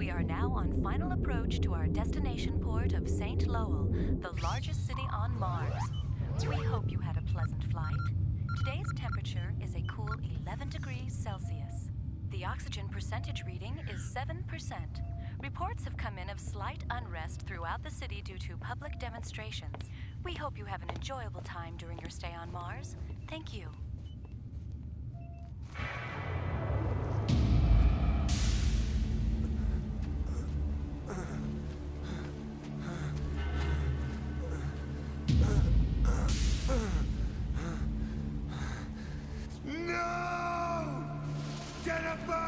We are now on final approach to our destination port of St. Lowell, the largest city on Mars. We hope you had a pleasant flight. Today's temperature is a cool 11 degrees Celsius. The oxygen percentage reading is 7%. Reports have come in of slight unrest throughout the city due to public demonstrations. We hope you have an enjoyable time during your stay on Mars. Thank you. No! Jennifer!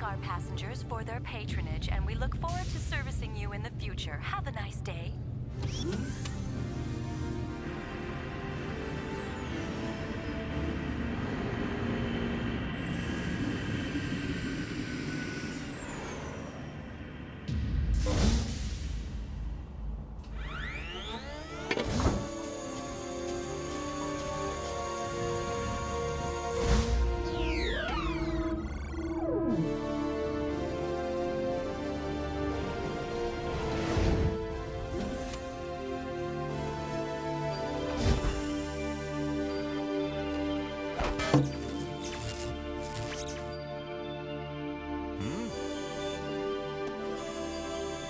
Our passengers for their patronage, and we look forward to servicing you in the future. Have a nice day.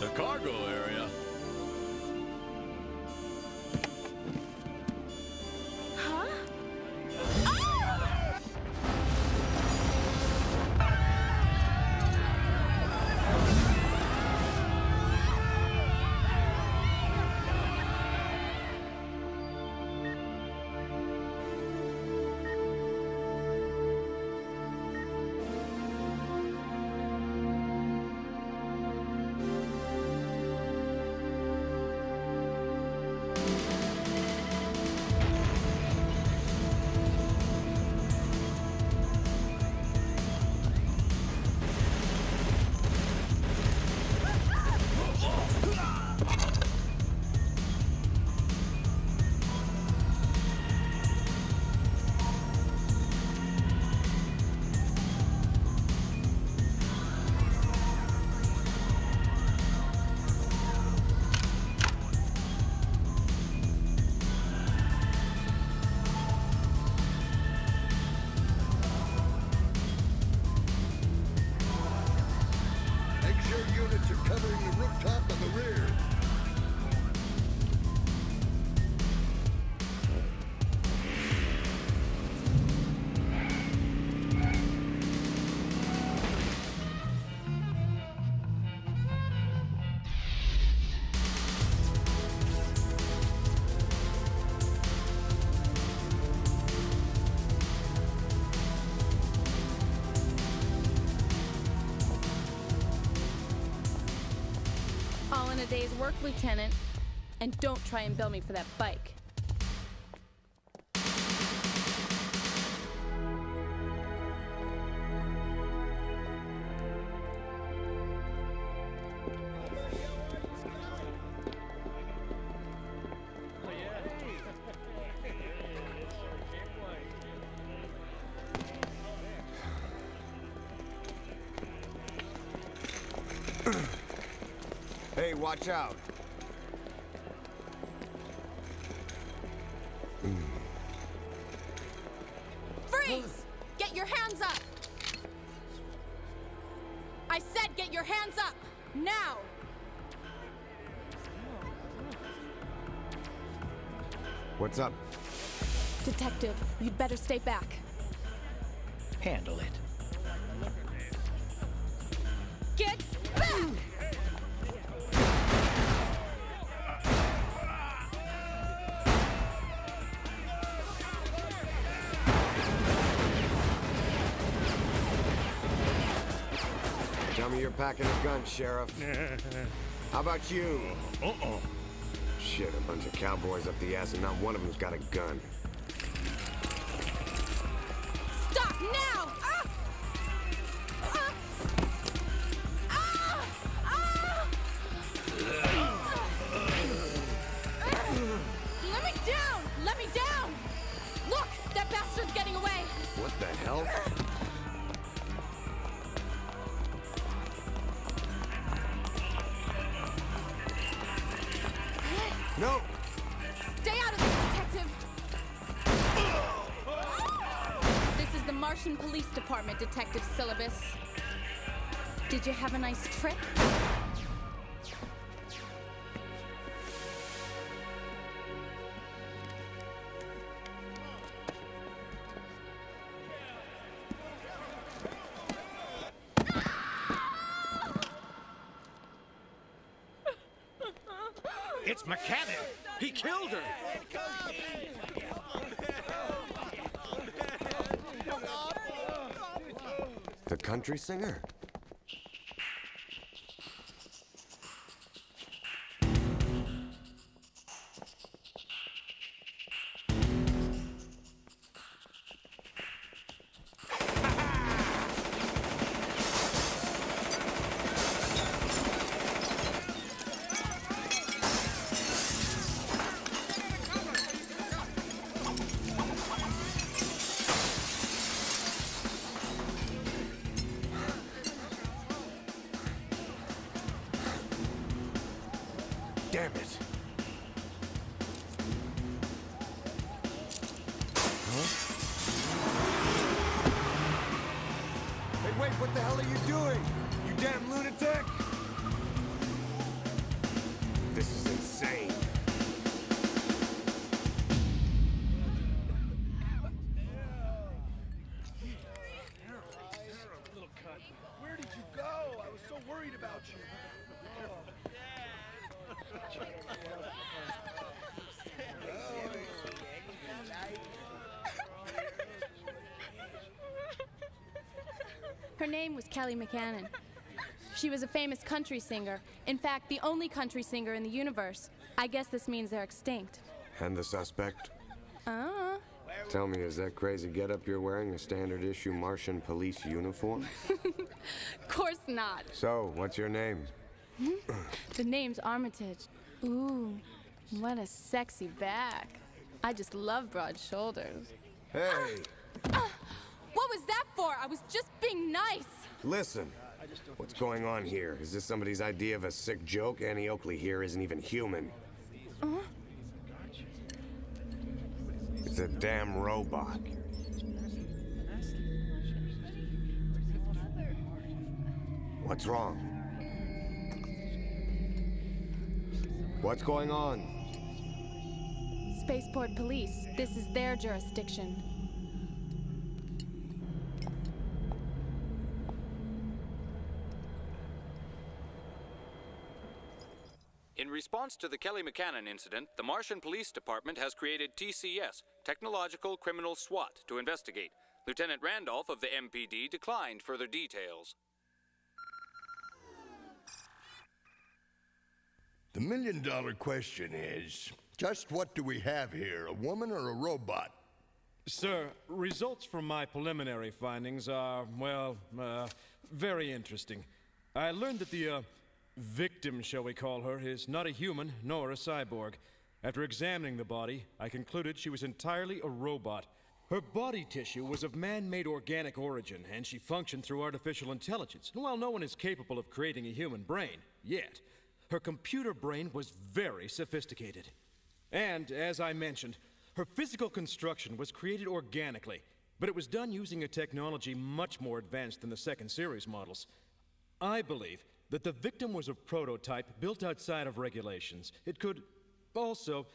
The cargo area? Huh? Units are covering the rooftop on the rear. All in a day's work, Lieutenant. And don't try and bill me for that bike. Hey, watch out. Freeze! Get your hands up! I said get your hands up! Now! What's up? Detective, you'd better stay back. Handle it. Get back! me you're packing a gun, Sheriff. How about you? Shit, a bunch of cowboys up the ass and not one of them's got a gun. Stop now! Let me down! Let me down! Look! That bastard's getting away! What the hell? No! Stay out of this, detective! This is the Martian Police Department, Detective Syllabus. Did you have a nice trip? It's McCannon! He killed her! The country singer? Damn it. Huh? Hey, wait, what the hell are you doing? You damn lunatic! This is insane. Where did you go? I was so worried about you. Her name was Kelly McCannon. She was a famous country singer. In fact, the only country singer in the universe. I guess this means they're extinct. And the suspect? Tell me, is that crazy getup you're wearing a standard issue Martian police uniform? Of course not. So, what's your name? The name's Armitage. Ooh, what a sexy back. I just love broad shoulders. Hey! What was that for? I was just being nice. Listen, what's going on here? Is this somebody's idea of a sick joke? Annie Oakley here isn't even human. It's a damn robot. What's wrong? What's going on? Spaceport Police. This is their jurisdiction. In response to the Kelly McCannon incident, the Martian Police Department has created TCS, Technological Criminal SWAT, to investigate. Lieutenant Randolph of the MPD declined further details. The million-dollar question is, just what do we have here, a woman or a robot? Sir, results from my preliminary findings are, well, very interesting. I learned that the, victim, shall we call her, is not a human nor a cyborg. After examining the body, I concluded she was entirely a robot. Her body tissue was of man-made organic origin, and she functioned through artificial intelligence. While no one is capable of creating a human brain, yet, her computer brain was very sophisticated. And, as I mentioned, her physical construction was created organically, but it was done using a technology much more advanced than the second series models. I believe that the victim was a prototype built outside of regulations. It could also,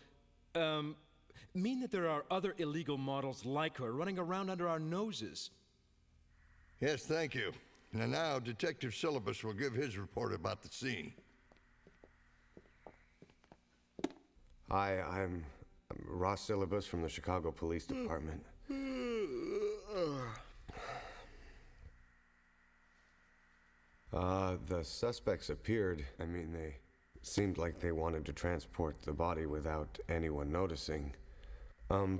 mean that there are other illegal models like her running around under our noses. Yes, thank you. Now, Detective Syllabus will give his report about the scene. Hi, I'm Ross Syllabus from the Chicago Police Department. The suspects appeared. I mean, they seemed like they wanted to transport the body without anyone noticing.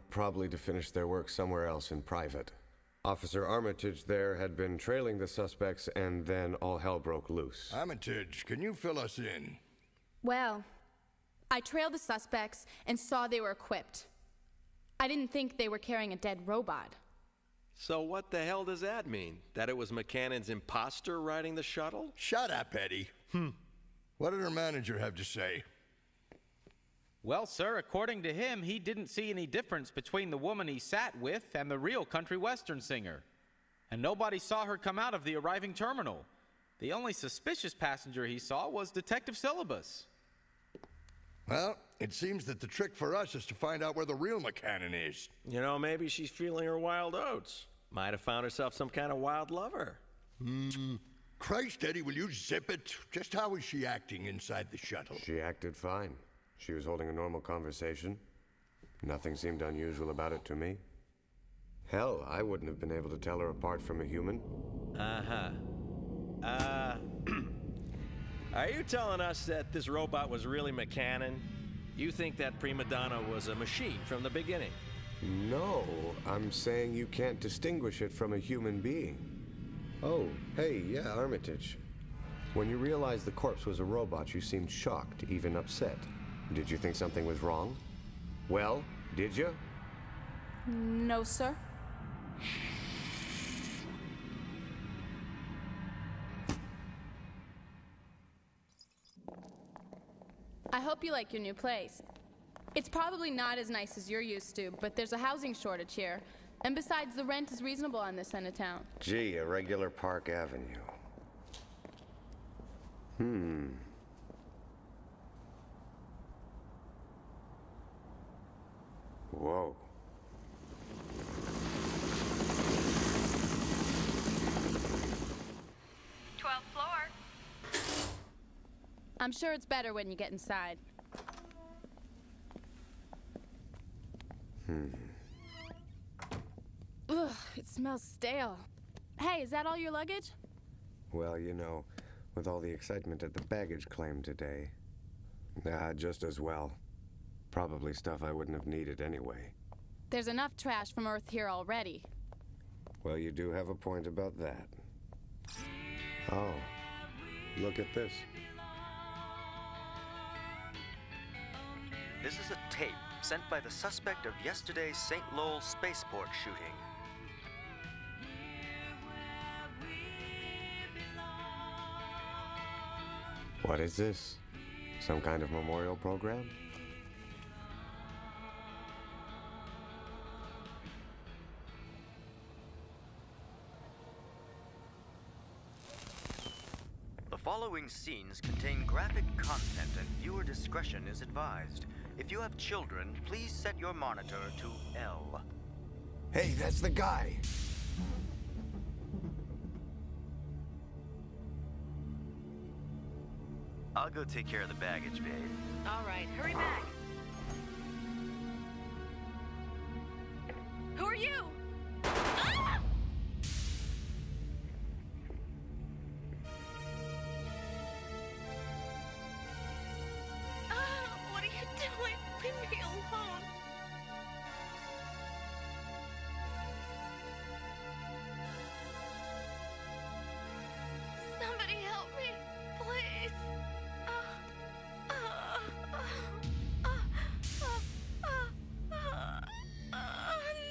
Probably to finish their work somewhere else in private. Officer Armitage there had been trailing the suspects, and then all hell broke loose. Armitage, can you fill us in? Well, I trailed the suspects and saw they were equipped. I didn't think they were carrying a dead robot. So what the hell does that mean? That it was McCannon's imposter riding the shuttle? Shut up, Eddie. What did her manager have to say? Well, sir, according to him, he didn't see any difference between the woman he sat with and the real country western singer. And nobody saw her come out of the arriving terminal. The only suspicious passenger he saw was Detective Syllabus. Well, it seems that the trick for us is to find out where the real McCannon is. You know, maybe she's feeling her wild oats. Might have found herself some kind of wild lover. Christ, Eddie, will you zip it? Just how is she acting inside the shuttle? She acted fine. She was holding a normal conversation. Nothing seemed unusual about it to me. Hell, I wouldn't have been able to tell her apart from a human. Are you telling us that this robot was really McCannon? You think that prima donna was a machine from the beginning? No, I'm saying you can't distinguish it from a human being. Oh, hey, yeah, Armitage. When you realized the corpse was a robot, you seemed shocked, even upset. Did you think something was wrong? Well, did you? No, sir. I hope you like your new place. It's probably not as nice as you're used to, but there's a housing shortage here. And besides, the rent is reasonable on this end of town. Gee, a regular Park Avenue. Whoa. I'm sure it's better when you get inside. Ugh, it smells stale. Hey, is that all your luggage? Well, you know, with all the excitement at the baggage claim today, just as well. Probably stuff I wouldn't have needed anyway. There's enough trash from Earth here already. Well, you do have a point about that. Oh, look at this. This is a tape sent by the suspect of yesterday's St. Lowell spaceport shooting. What is this? Some kind of memorial program? The following scenes contain graphic content and viewer discretion is advised. If you have children, please set your monitor to L. Hey, that's the guy! I'll go take care of the baggage, babe. All right, hurry back. Who are you? Ah! What are you doing? Leave me alone. Somebody help me, please.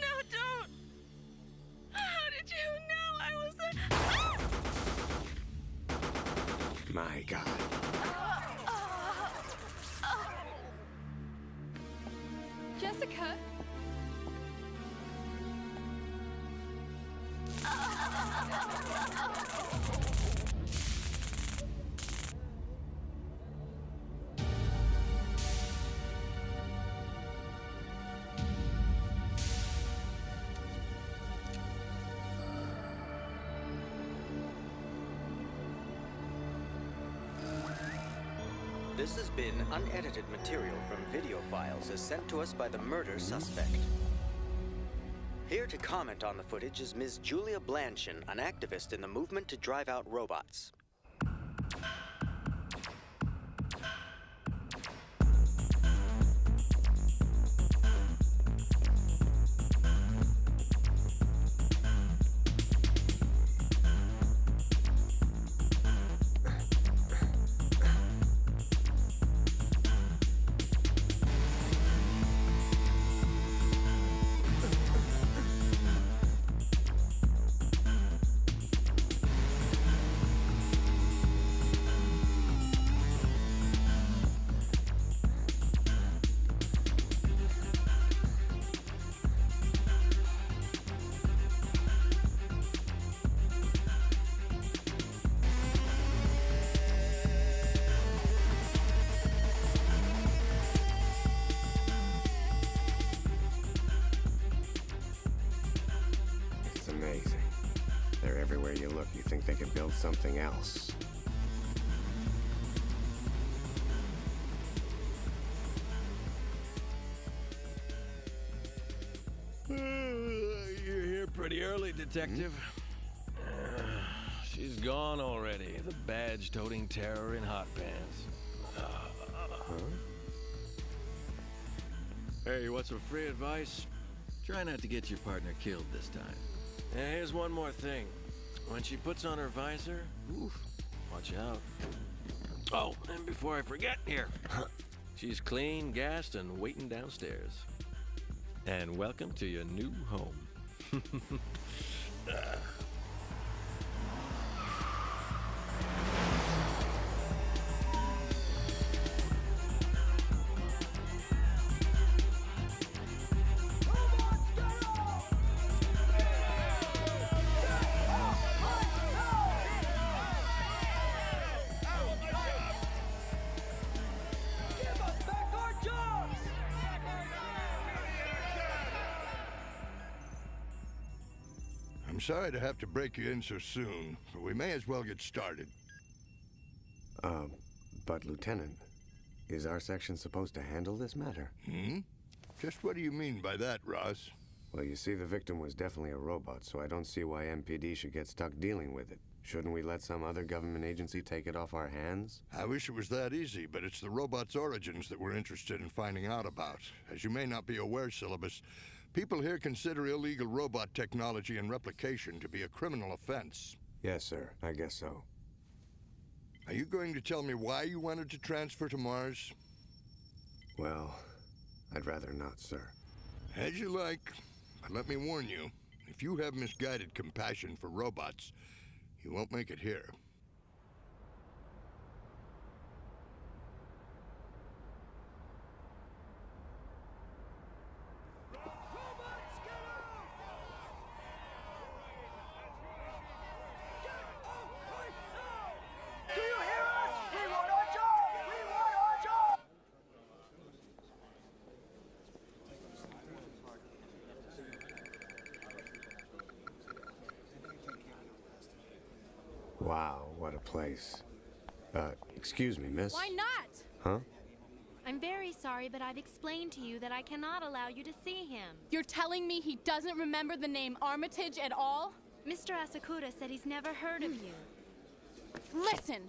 No, don't. How did you know I was a... My God. Jessica? This has been unedited material from video files as sent to us by the murder suspect. Here to comment on the footage is Ms. Julia Blanchin, an activist in the movement to drive out robots. think they could build something else. You're here pretty early, Detective. She's gone already, the badge-toting terror in hot pants. Hey, you want some free advice? Try not to get your partner killed this time. And here's one more thing. When she puts on her visor, oof, watch out. Oh, and before I forget, here. She's clean, gassed, and waiting downstairs. And welcome to your new home. I'm sorry to have to break you in so soon, but we may as well get started. But Lieutenant, is our section supposed to handle this matter? Just what do you mean by that, Ross? Well, you see, the victim was definitely a robot, so I don't see why MPD should get stuck dealing with it. Shouldn't we let some other government agency take it off our hands? I wish it was that easy, but it's the robot's origins that we're interested in finding out about. As you may not be aware, Syllabus, people here consider illegal robot technology and replication to be a criminal offense. Yes, sir. I guess so. Are you going to tell me why you wanted to transfer to Mars? Well, I'd rather not, sir. As you like. But let me warn you, if you have misguided compassion for robots, you won't make it here. Wow, what a place. Excuse me, miss? Why not? Huh? I'm very sorry, but I've explained to you that I cannot allow you to see him. You're telling me he doesn't remember the name Armitage at all? Mr. Asakura said he's never heard of you. Listen!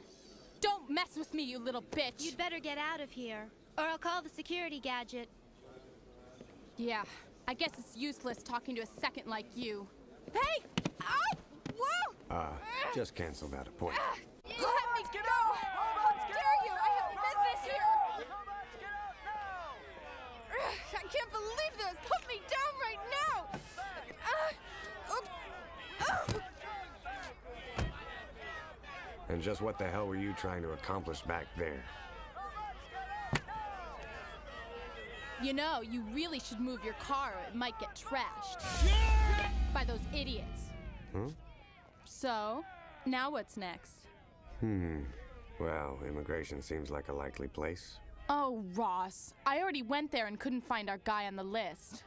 Don't mess with me, you little bitch! You'd better get out of here, or I'll call the security gadget. Yeah, I guess it's useless talking to a second like you. Hey! Ow! Whoa! Just cancel that appointment. Let me go! How dare you! I have business here! I can't believe this! Put me down right now! And just what the hell were you trying to accomplish back there? You know, you really should move your car or it might get trashed. By those idiots. Huh? So, now what's next? Well, immigration seems like a likely place. Oh, Ross. I already went there and couldn't find our guy on the list.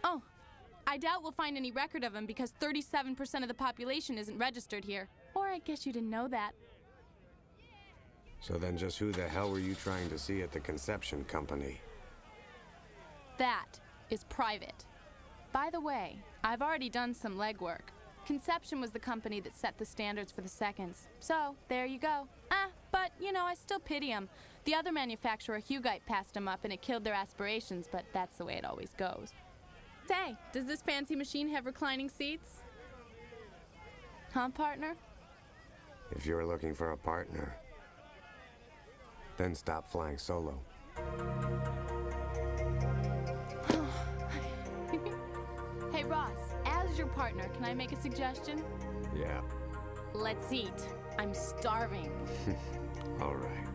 Oh, I doubt we'll find any record of him because 37% of the population isn't registered here. Or I guess you didn't know that. So then just who the hell were you trying to see at the conception company? That is private. By the way, I've already done some legwork. Conception was the company that set the standards for the seconds. So, there you go. But, you know, I still pity him. The other manufacturer, Hugite, passed him up and it killed their aspirations, but that's the way it always goes. Say, does this fancy machine have reclining seats? Huh, partner? If you're looking for a partner, then stop flying solo. Hey, Ross, as your partner, can I make a suggestion? Yeah. Let's eat. I'm starving. All right.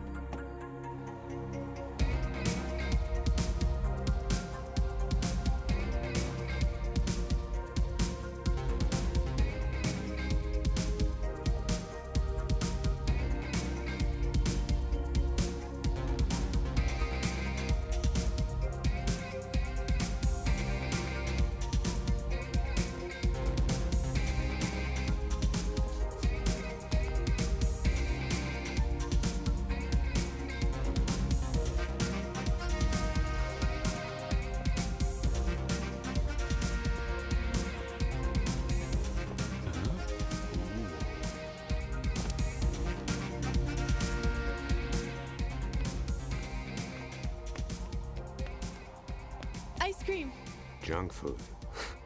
junk food.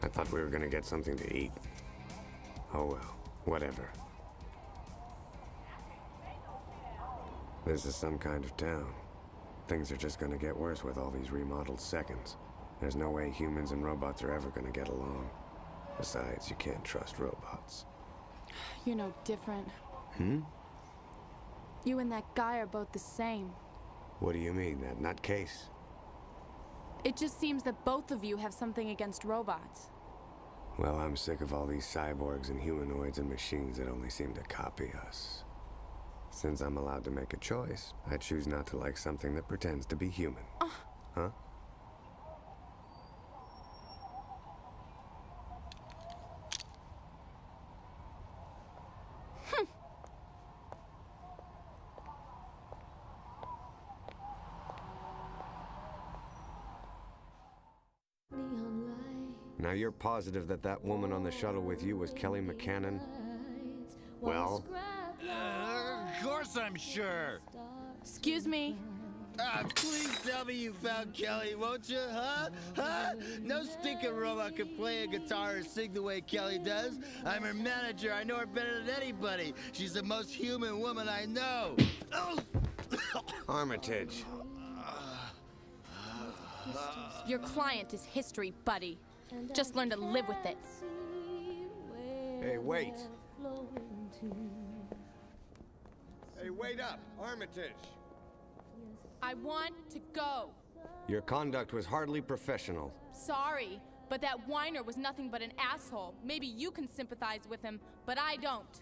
I thought we were gonna get something to eat. Oh well, whatever. This is some kind of town. Things are just gonna get worse with all these remodeled seconds. There's no way humans and robots are ever gonna get along. Besides, you can't trust robots. You're no different. Hmm? You and that guy are both the same. What do you mean, that nutcase? It just seems that both of you have something against robots. Well, I'm sick of all these cyborgs and humanoids and machines that only seem to copy us. Since I'm allowed to make a choice, I choose not to like something that pretends to be human. Huh? Now you're positive that that woman on the shuttle with you was Kelly McCannon? Well? Of course I'm sure. Excuse me. Please tell me you found Kelly, won't you, huh? Huh? No stinking robot can play a guitar or sing the way Kelly does. I'm her manager. I know her better than anybody. She's the most human woman I know. Armitage. Your client is history, buddy. Just learn to live with it. Hey, wait. Hey, wait up, Armitage. I want to go. Your conduct was hardly professional. Sorry, but that whiner was nothing but an asshole. Maybe you can sympathize with him, but I don't.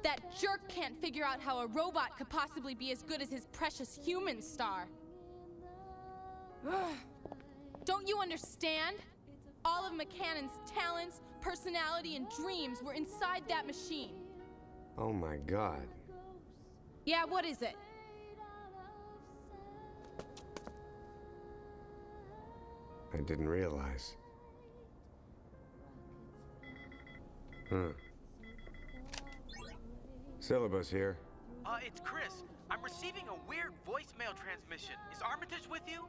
That jerk can't figure out how a robot could possibly be as good as his precious human star. Don't you understand? All of McCannon's talents, personality, and dreams were inside that machine. Oh my God. Yeah, what is it? I didn't realize. Syllabus here. It's Chris. I'm receiving a weird voicemail transmission. Is Armitage with you?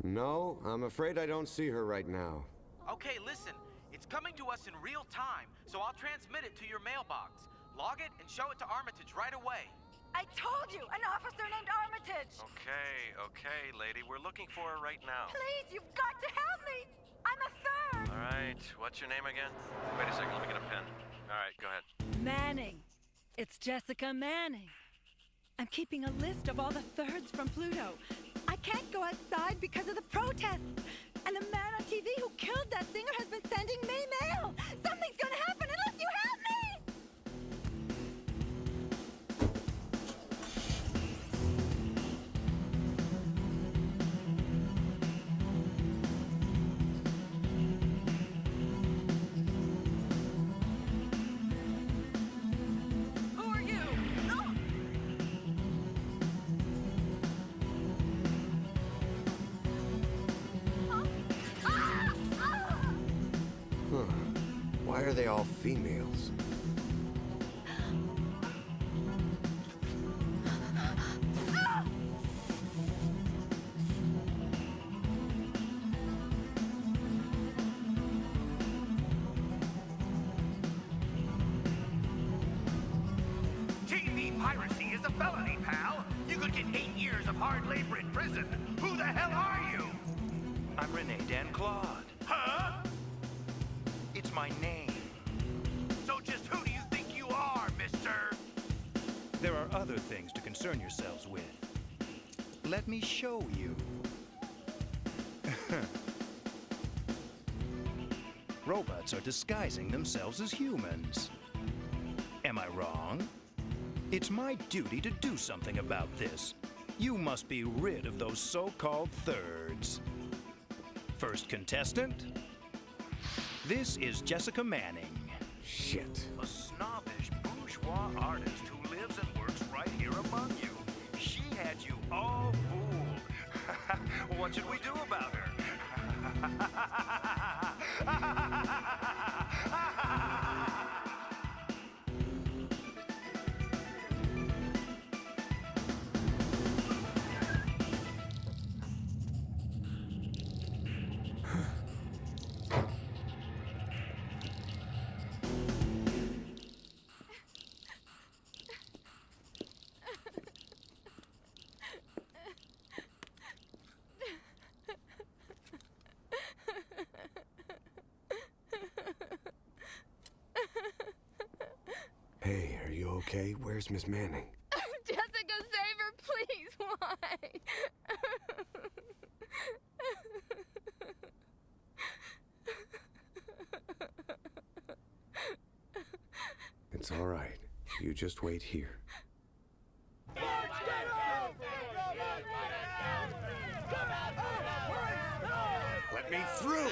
No, I'm afraid I don't see her right now. Okay, listen. It's coming to us in real time, so I'll transmit it to your mailbox. Log it and show it to Armitage right away. I told you, an officer named Armitage. Okay, lady. We're looking for her right now. Please, you've got to help me. I'm a third. All right. What's your name again? Wait a second. Let me get a pen. All right, go ahead. Manning. It's Jessica Manning. I'm keeping a list of all the thirds from Pluto. I can't go outside because of the protests. And the man on TV who killed that singer has been sending me mail. Something's gonna happen unless you help me! Who are you? Why are they all females? TV piracy is a felony, pal. You could get 8 years of hard labor in prison. Who the hell are you? I'm Rene Dan Claude. Huh? It's my name. So just who do you think you are, mister? There are other things to concern yourselves with. Let me show you. Robots are disguising themselves as humans. Am I wrong? It's my duty to do something about this. You must be rid of those so-called thirds. First contestant? This is Jessica Manning. Shit. A snobbish bourgeois artist who lives and works right here among you. She had you all fooled. What should we do about her? Hey, are you okay? Where's Miss Manning? Jessica, save her, please. Why? It's all right. You just wait here. Let me through!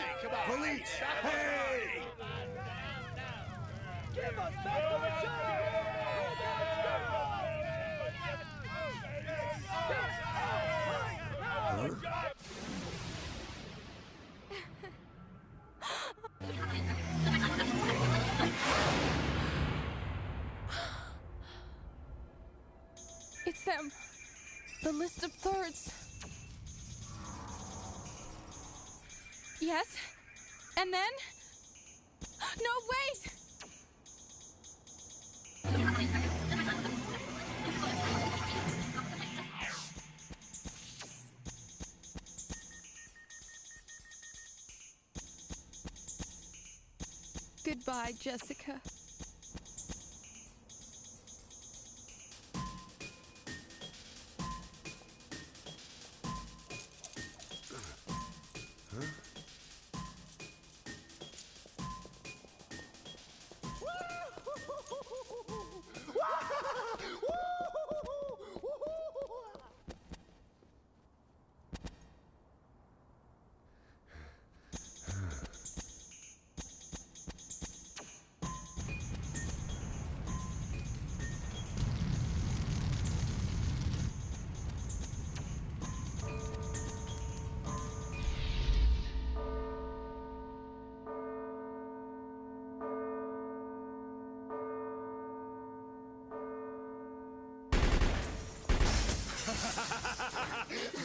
Police! Hey! Give us back our Huh? It's them. The list of thirds. Yes? And then? No, wait! Goodbye, Jessica.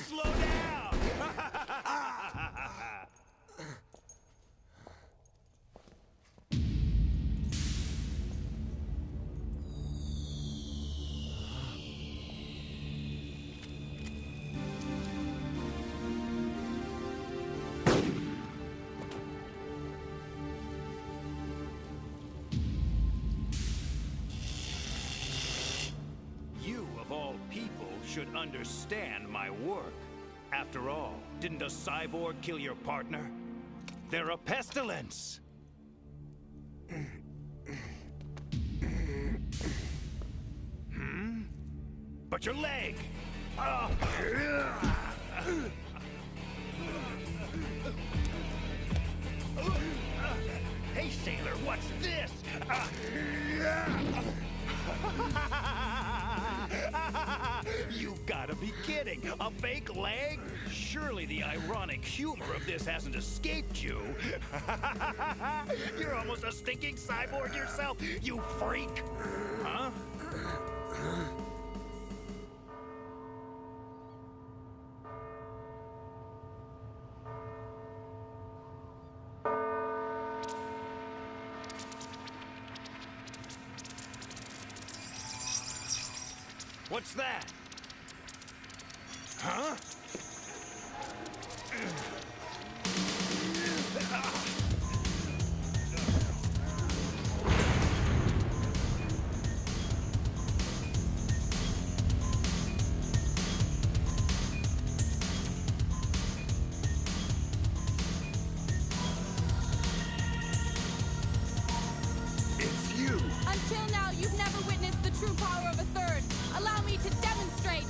Slow down! You, of all people, should understand my work. After all, didn't a cyborg kill your partner? They're a pestilence! Hmm? But your leg! Hey, sailor, what's this? You've got to be kidding! A fake leg? Surely the ironic humor of this hasn't escaped you. You're almost a stinking cyborg yourself, you freak! Huh? What's that? Huh? It's you! Until now, you've never witnessed the true power of a third. Allow me to demonstrate.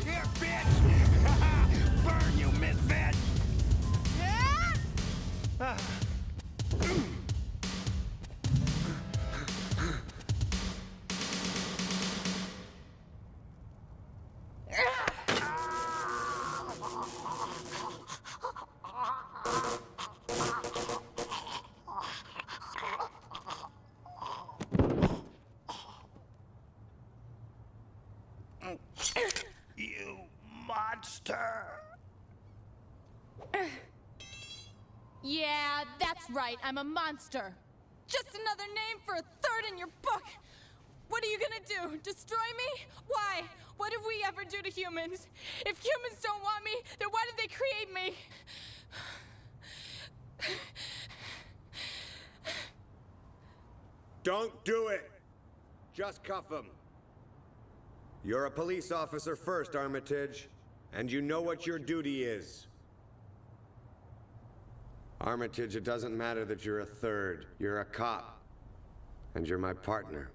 Here, bitch! Burn, you misfit! You monster! Yeah, that's right. I'm a monster. Just another name for a third in your book. What are you gonna do? Destroy me? Why? What did we ever do to humans? If humans don't want me, then why did they create me? Don't do it! Just cuff him. You're a police officer first, Armitage, and you know what your duty is. Armitage, it doesn't matter that you're a third. You're a cop. And you're my partner.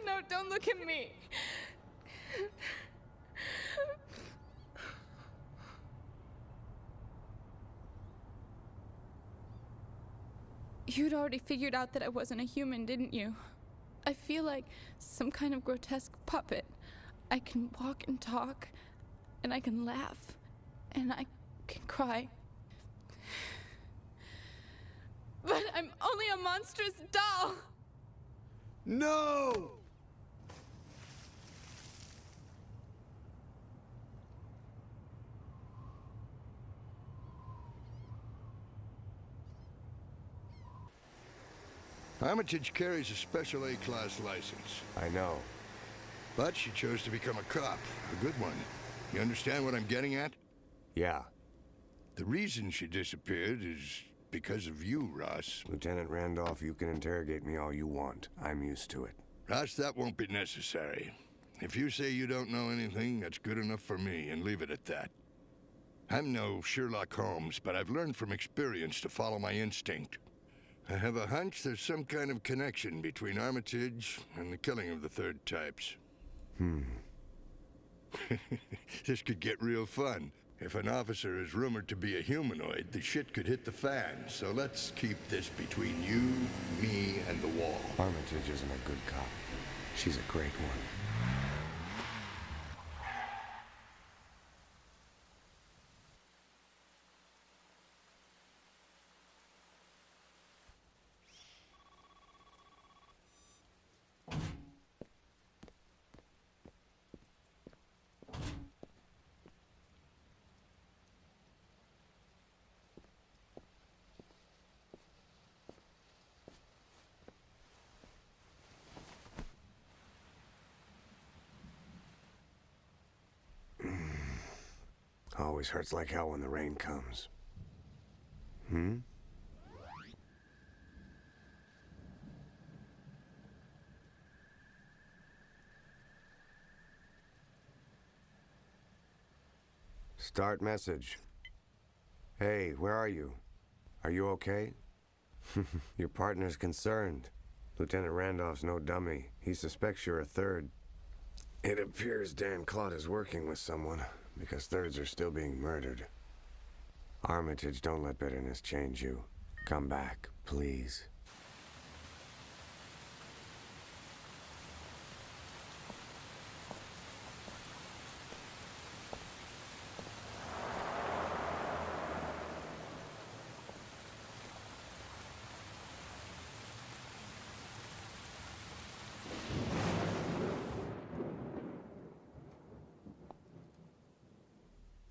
No, don't look at me. You'd already figured out that I wasn't a human, didn't you? I feel like some kind of grotesque puppet. I can walk and talk, and I can laugh, and I can cry. But I'm only a monstrous doll! No! Armitage carries a special A-class license. I know. But she chose to become a cop, a good one. You understand what I'm getting at? Yeah. The reason she disappeared is because of you, Ross. Lieutenant Randolph, you can interrogate me all you want. I'm used to it. Ross, that won't be necessary. If you say you don't know anything, that's good enough for me, and leave it at that. I'm no Sherlock Holmes, but I've learned from experience to follow my instinct. I have a hunch there's some kind of connection between Armitage and the killing of the third types. This could get real fun. If an officer is rumored to be a humanoid, the shit could hit the fan. So let's keep this between you, me, and the wall. Armitage isn't a good cop. She's a great one. Always hurts like hell when the rain comes. Start message. Hey, where are you? Are you okay? Your partner's concerned. Lieutenant Randolph's no dummy. He suspects you're a third. It appears Dan Claude is working with someone, because thirds are still being murdered. Armitage, don't let bitterness change you. Come back, please.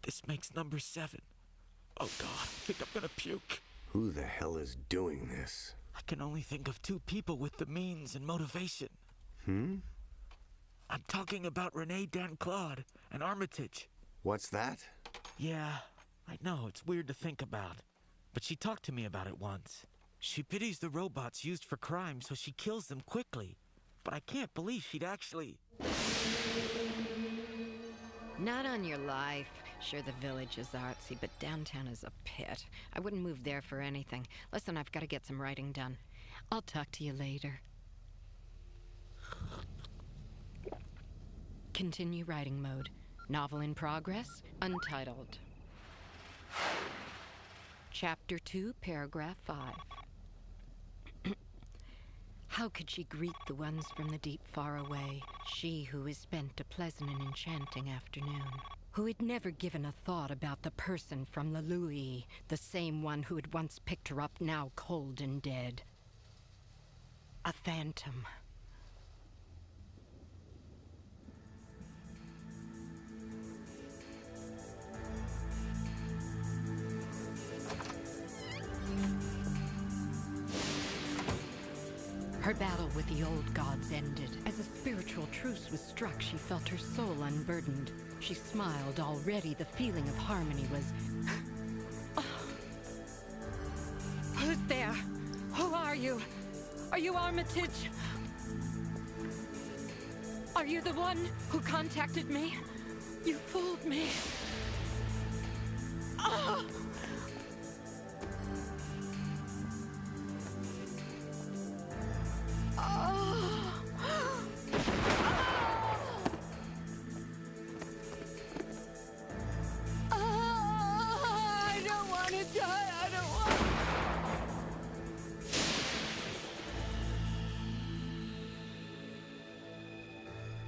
This makes number 7. Oh God, I think I'm gonna puke. Who the hell is doing this? I can only think of 2 people with the means and motivation. I'm talking about Renee Dan Claude and Armitage. What's that? Yeah, I know, it's weird to think about. But she talked to me about it once. She pities the robots used for crime, so she kills them quickly. But I can't believe she'd actually... Not on your life. Sure, the village is artsy, but downtown is a pit. I wouldn't move there for anything. Listen, I've got to get some writing done. I'll talk to you later. Continue writing mode. Novel in progress, untitled. Chapter 2, paragraph 5. How could she greet the ones from the deep far away, she who has spent a pleasant and enchanting afternoon? Who had never given a thought about the person from the Louis, the same one who had once picked her up, now cold and dead. a phantom. Her battle with the old gods ended. As a spiritual truce was struck, she felt her soul unburdened. She smiled. Already the feeling of harmony was... Who's there? Who are you? Are you Armitage? Are you the one who contacted me? You fooled me. Ah! I don't want to die. I don't want.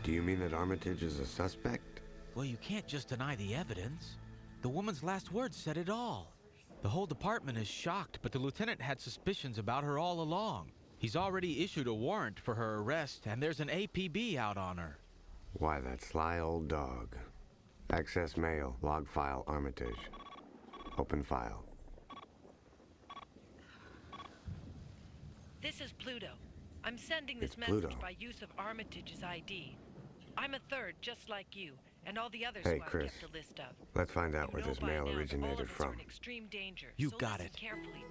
Do you mean that Armitage is a suspect? Well, you can't just deny the evidence. The woman's last words said it all. The whole department is shocked, but the lieutenant had suspicions about her all along. He's already issued a warrant for her arrest, and there's an APB out on her. Why, that sly old dog. Access mail, log file, Armitage. Open file. This is Pluto. I'm sending this It's message Pluto. by use of Armitage's ID. I'm a third, just like you, and all the others Hey, who I've Chris. kept a list of. Let's find out You where know this by mail now that all originated of us are from. in extreme danger. You so got listen it. Carefully.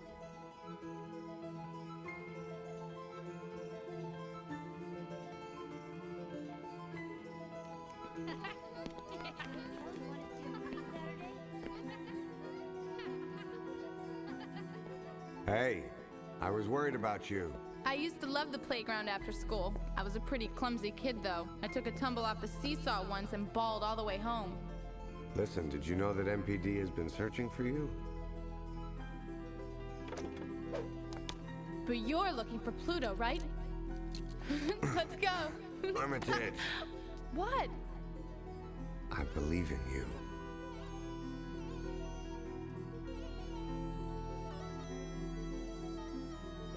Hey, I was worried about you. I used to love the playground after school. I was a pretty clumsy kid, though. I took a tumble off the seesaw once and bawled all the way home. Listen, did you know that MPD has been searching for you? But you're looking for Pluto, right? Let's go. Armitage, What? I believe in you.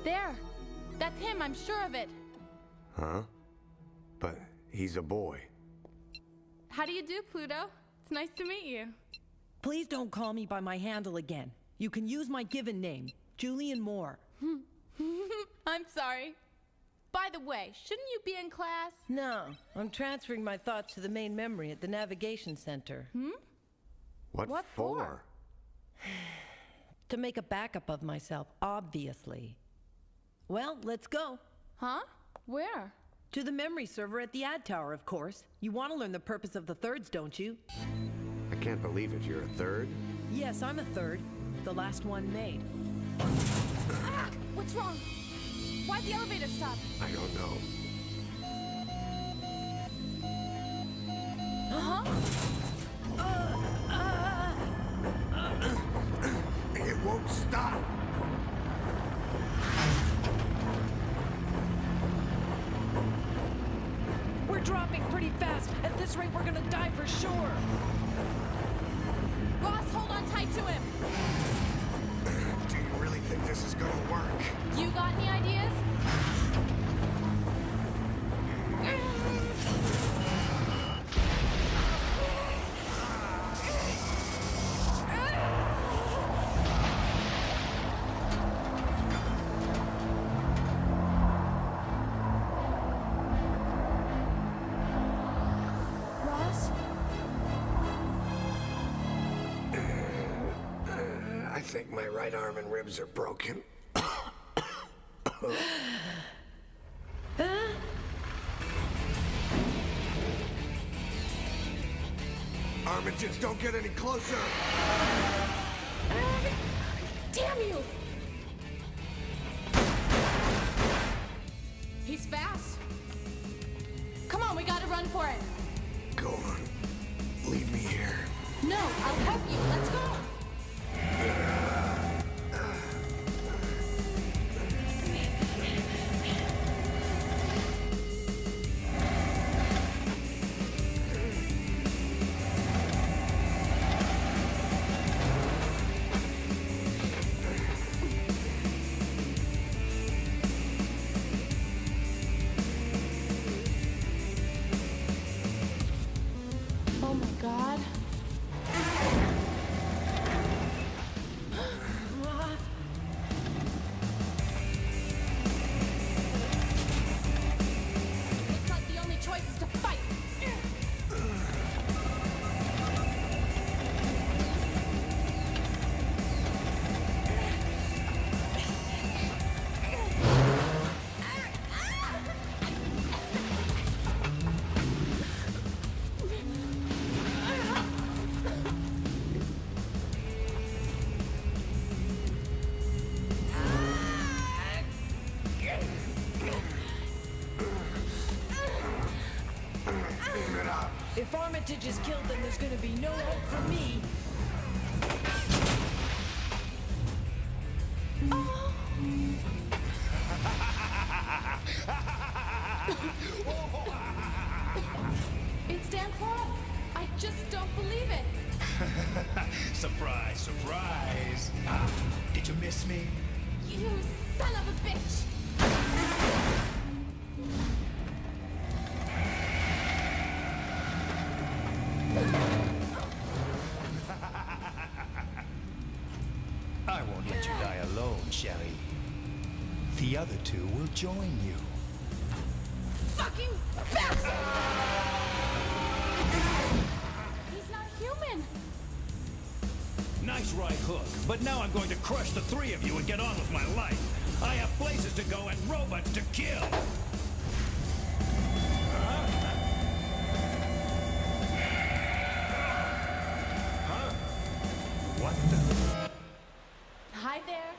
There. That's him, I'm sure of it. Huh? But he's a boy. How do you do, Pluto? It's nice to meet you. Please don't call me by my handle again. You can use my given name, Julian Moore. I'm sorry. By the way, shouldn't you be in class? No, I'm transferring my thoughts to the main memory at the navigation center. What for? To make a backup of myself, obviously. Well, let's go. Huh? Where? To the memory server at the ad tower, of course. You want to learn the purpose of the thirds, don't you? I can't believe it. You're a third? Yes, I'm a third. The last one made. Ah! What's wrong? Why'd the elevator stop? I don't know. It won't stop. We're dropping pretty fast. At this rate, we're gonna die for sure. Ross, hold on tight to him. Do you really think this is gonna work? You got any ideas? Ross? I think my right arm and ribs are broken. Armitage, don't get any closer! Damn you! He's fast. Come on, we gotta run for it. Go on. Leave me here. No, I'll help you. Let's go. Armitage has killed them, there's gonna be no hope for me. It's Dan Claude. I just don't believe it. Surprise, surprise. Did you miss me? You son of a bitch! I won't let you die alone, Shelly. The other two will join you. Fucking bastard! He's not human. Nice right hook, but now I'm going to crush the three of you and get on with my life. I have places to go and robots to kill. What the? Hi there.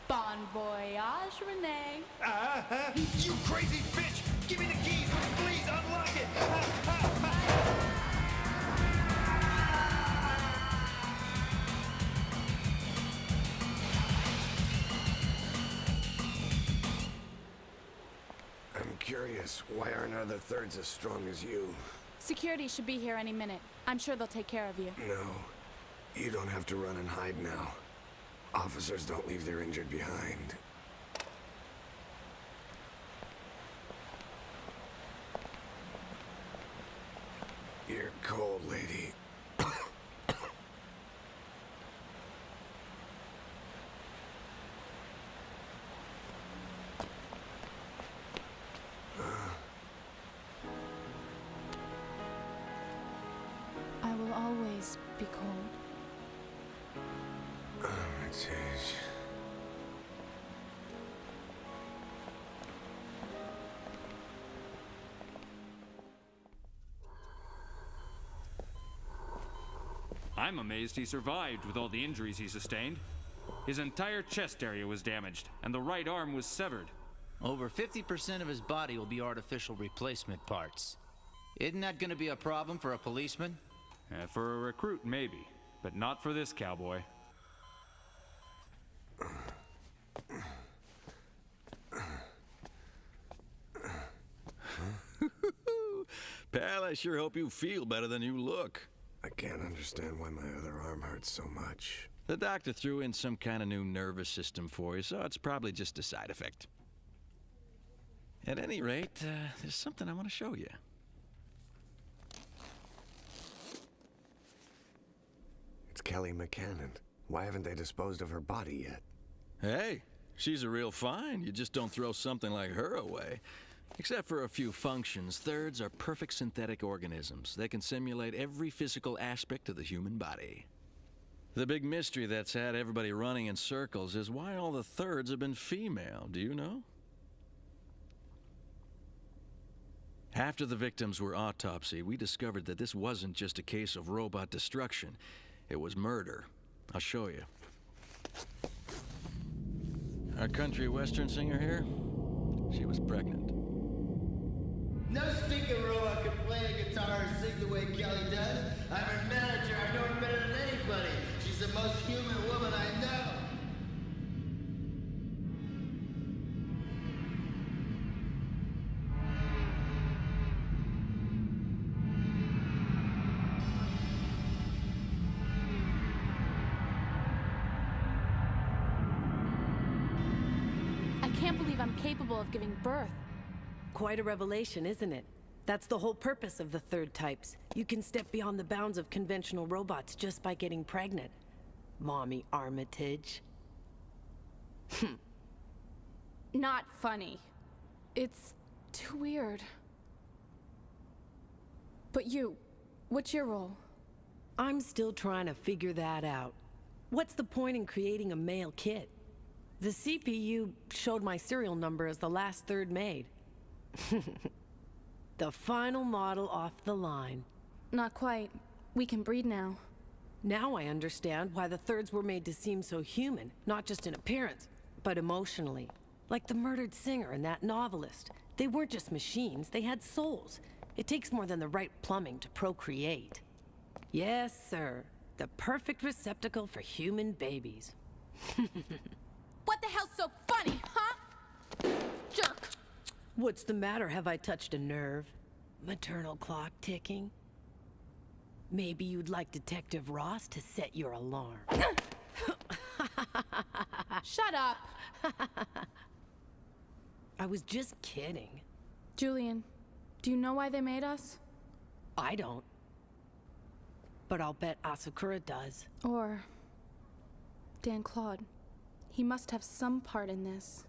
Bon voyage, Renee. You crazy bitch! Give me the keys! Please unlock it! I'm curious, why aren't other thirds as strong as you? Security should be here any minute. I'm sure they'll take care of you. No, you don't have to run and hide now. Officers don't leave their injured behind. You're cold, lady. I will always be cold. Armitage. I'm amazed he survived with all the injuries he sustained. His entire chest area was damaged, and the right arm was severed. Over 50% of his body will be artificial replacement parts. Isn't that gonna be a problem for a policeman? For a recruit, maybe, but not for this cowboy. Pal, I sure hope you feel better than you look. I can't understand why my other arm hurts so much. The doctor threw in some kind of new nervous system for you, so it's probably just a side effect. At any rate, there's something I want to show you. It's Kelly McCannon. Why haven't they disposed of her body yet? Hey, she's a real find. You just don't throw something like her away. Except for a few functions, thirds are perfect synthetic organisms. They can simulate every physical aspect of the human body. The big mystery that's had everybody running in circles is why all the thirds have been female. Do you know? After the victims were autopsied, we discovered that this wasn't just a case of robot destruction. It was murder. I'll show you. Our country western singer here, she was pregnant. No stinking robot can play a guitar or sing the way Kelly does. I'm her manager. I know her better than anybody. She's the most human woman I know. I can't believe I'm capable of giving birth. Quite a revelation, isn't it? That's the whole purpose of the third types. You can step beyond the bounds of conventional robots just by getting pregnant. Mommy Armitage. Not funny. It's too weird. But you, what's your role? I'm still trying to figure that out. What's the point in creating a male kit? The CPU showed my serial number as the last third made. The final model off the line. Not quite. We can breed now. Now I understand why the thirds were made to seem so human, not just in appearance, but emotionally. Like the murdered singer and that novelist. They weren't just machines, they had souls. It takes more than the right plumbing to procreate. Yes, sir. The perfect receptacle for human babies. What the hell's so funny, huh? Jerk! What's the matter? Have I touched a nerve? Maternal clock ticking? Maybe you'd like Detective Ross to set your alarm. Shut up! I was just kidding. Julian, do you know why they made us? I don't. But I'll bet Asakura does. Or Dan Claude. He must have some part in this.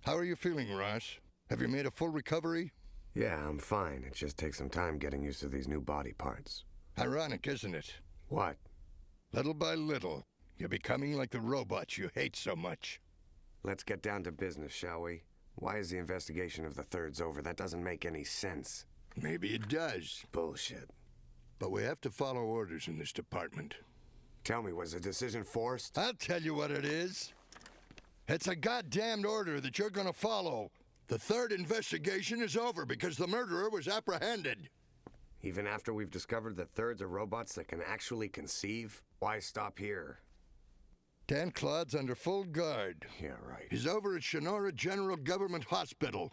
How are you feeling, Ross? Have you made a full recovery? Yeah, I'm fine. It just takes some time getting used to these new body parts. Ironic, isn't it? What? Little by little, you're becoming like the robots you hate so much. Let's get down to business, shall we? Why is the investigation of the Thirds over? That doesn't make any sense. Maybe it does. Bullshit. But we have to follow orders in this department. Tell me, was the decision forced? I'll tell you what it is. It's a goddamned order that you're gonna follow. The third investigation is over because the murderer was apprehended. Even after we've discovered that Thirds are robots that can actually conceive? Why stop here? Dan Claude's under full guard. Yeah, right. He's over at Shannara General Government Hospital.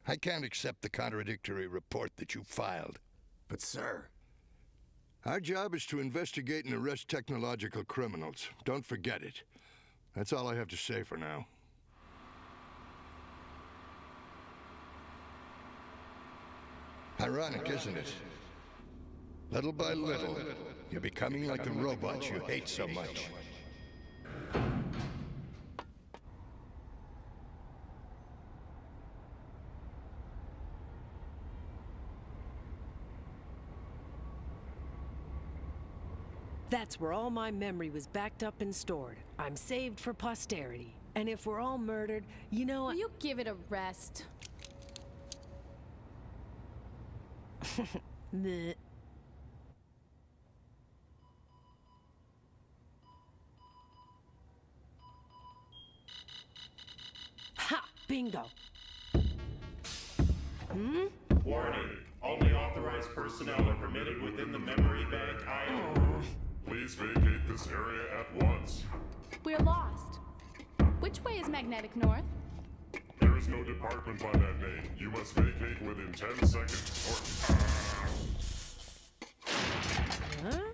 I can't accept the contradictory report that you filed. But, sir... Our job is to investigate and arrest technological criminals. Don't forget it. That's all I have to say for now. Ironic, isn't it? Little by little, you're becoming like the robots you hate so much. That's where all my memory was backed up and stored. I'm saved for posterity. And if we're all murdered, you know... Will you give it a rest? Meh. Ha! Bingo! Warning. Only authorized personnel are permitted within the memory bank island. Please vacate this area at once. We're lost. Which way is magnetic north? There is no department by that name. You must vacate within 10 seconds or... Huh?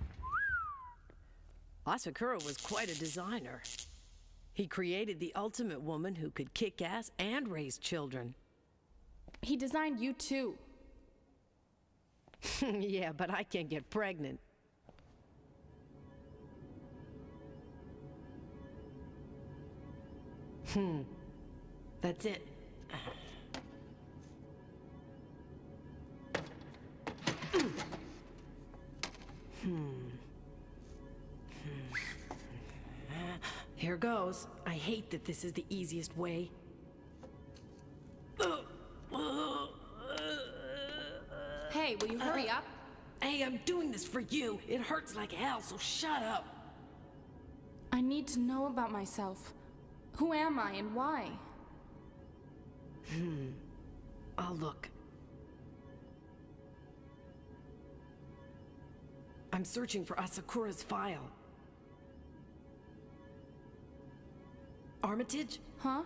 Asakura was quite a designer. He created the ultimate woman who could kick ass and raise children. He designed you too. Yeah, but I can't get pregnant. That's it. Here goes. I hate that this is the easiest way. Hey, will you hurry up? Hey, I'm doing this for you. It hurts like hell, so shut up. I need to know about myself. Who am I and why? I'll look. I'm searching for Asakura's file. Armitage? Huh?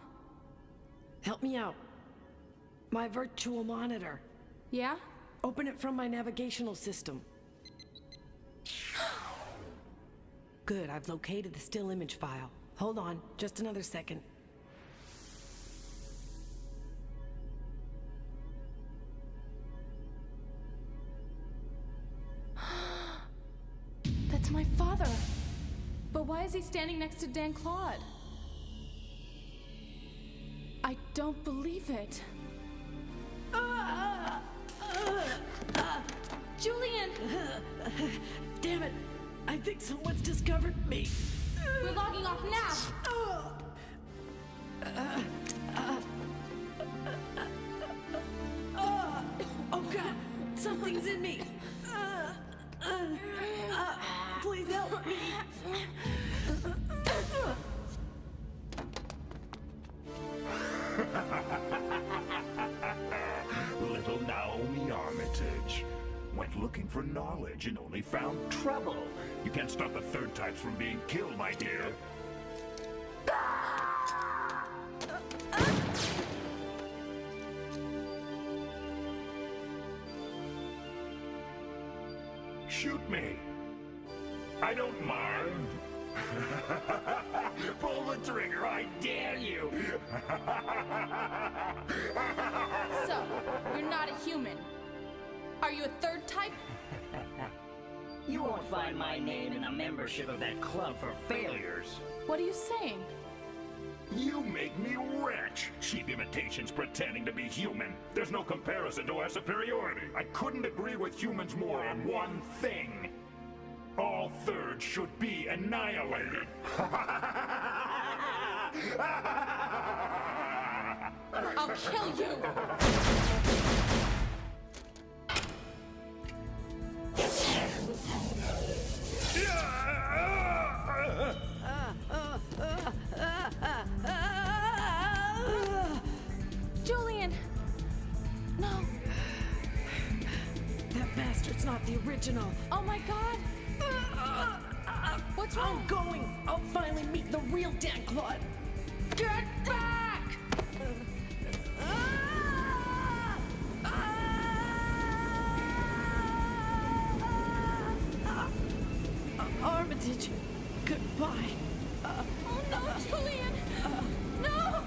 Help me out. My virtual monitor. Yeah? Open it from my navigational system. Good, I've located the still image file. Hold on, just another second. That's my father. But why is he standing next to Dan Claude? I don't believe it. Julian! Damn it! I think someone's discovered me. We're logging off now! Oh God! Something's in me! Please help me! searching for knowledge and only found trouble. You can't stop the third types from being killed, my dear. Shoot me. I don't mind. Pull the trigger, I dare you. So, you're not a human. Are you a third type? You won't find my name in the membership of that club for failures. What are you saying? You make me rich! Cheap imitations pretending to be human. There's no comparison to our superiority. I couldn't agree with humans more on one thing. All thirds should be annihilated. I'll kill you! Julian! No! That bastard's not the original. Oh my god! What's wrong? I'm going! I'll finally meet the real Dan Claude! Get back! Armitage, goodbye. Oh no, Julian! No!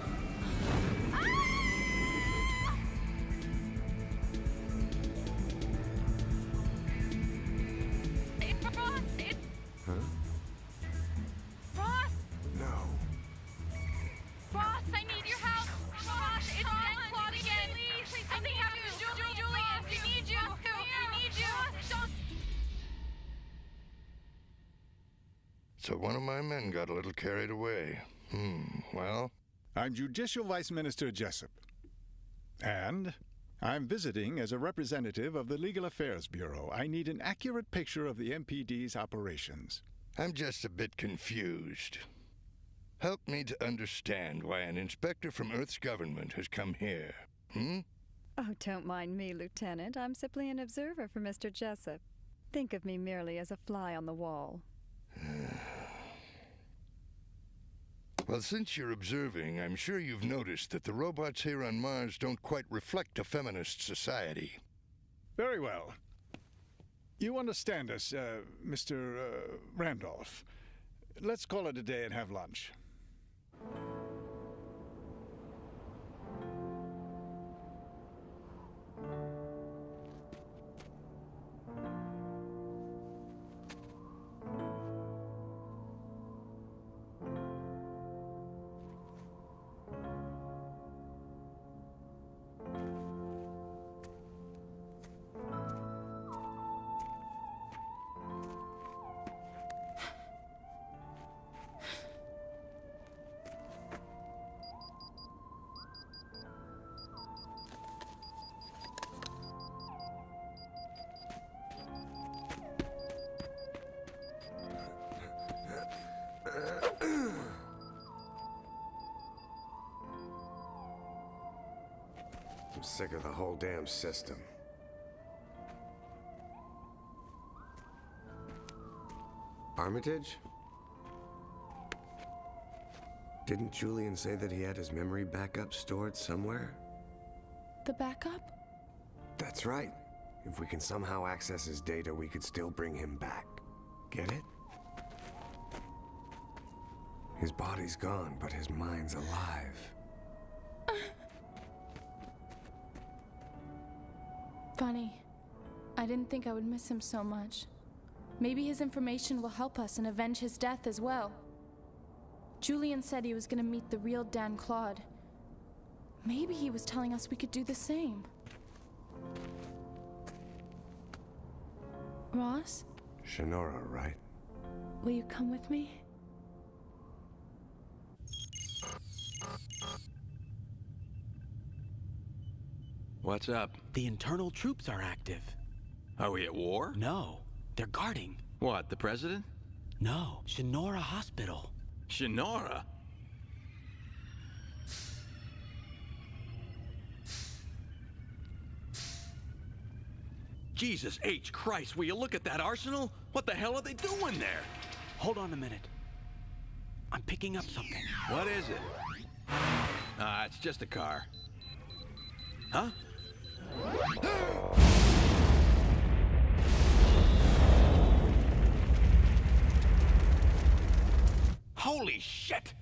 Huh? Ross! No. Ross, I need your help! Ross, it's Dan Claude again! Please, I need you! Julian, we need you! We need you! Don't... So one of my men got a little carried away. Well? I'm Judicial Vice Minister Jessup. And I'm visiting as a representative of the Legal Affairs Bureau. I need an accurate picture of the MPD's operations. I'm just a bit confused. Help me to understand why an inspector from Earth's government has come here. Oh, don't mind me, Lieutenant. I'm simply an observer for Mr. Jessup. Think of me merely as a fly on the wall. Well, since you're observing, I'm sure you've noticed that the robots here on Mars don't quite reflect a feminist society. Very well. You understand us, Mr. Randolph. Let's call it a day and have lunch. I'm sick of the whole damn system. Armitage? Didn't Julian say that he had his memory backup stored somewhere? The backup? That's right. If we can somehow access his data, we could still bring him back. Get it? His body's gone, but his mind's alive. Funny. I didn't think I would miss him so much. Maybe his information will help us and avenge his death as well. Julian said he was gonna meet the real Dan Claude. Maybe he was telling us we could do the same. Ross? Shinora, right? Will you come with me? What's up? The internal troops are active. Are we at war? No, they're guarding. What, the president? No, Shinora Hospital. Shinora? Jesus H. Christ, will you look at that arsenal? What the hell are they doing there? Hold on a minute. I'm picking up something. What is it? Ah, it's just a car. Huh? Holy shit!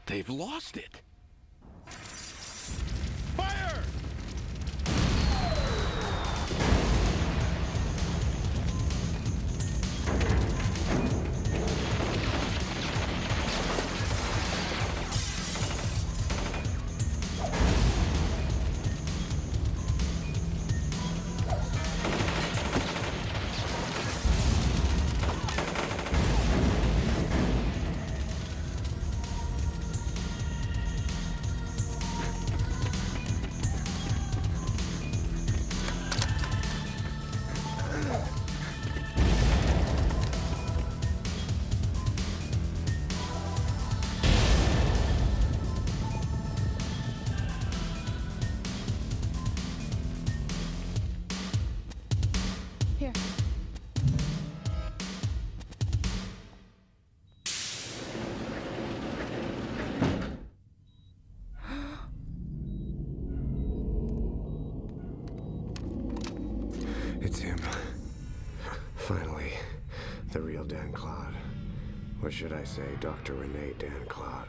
They've lost it. Fire! Here. It's him. Finally, the real Dan Claude. Or should I say, Dr. Renee Dan Claude.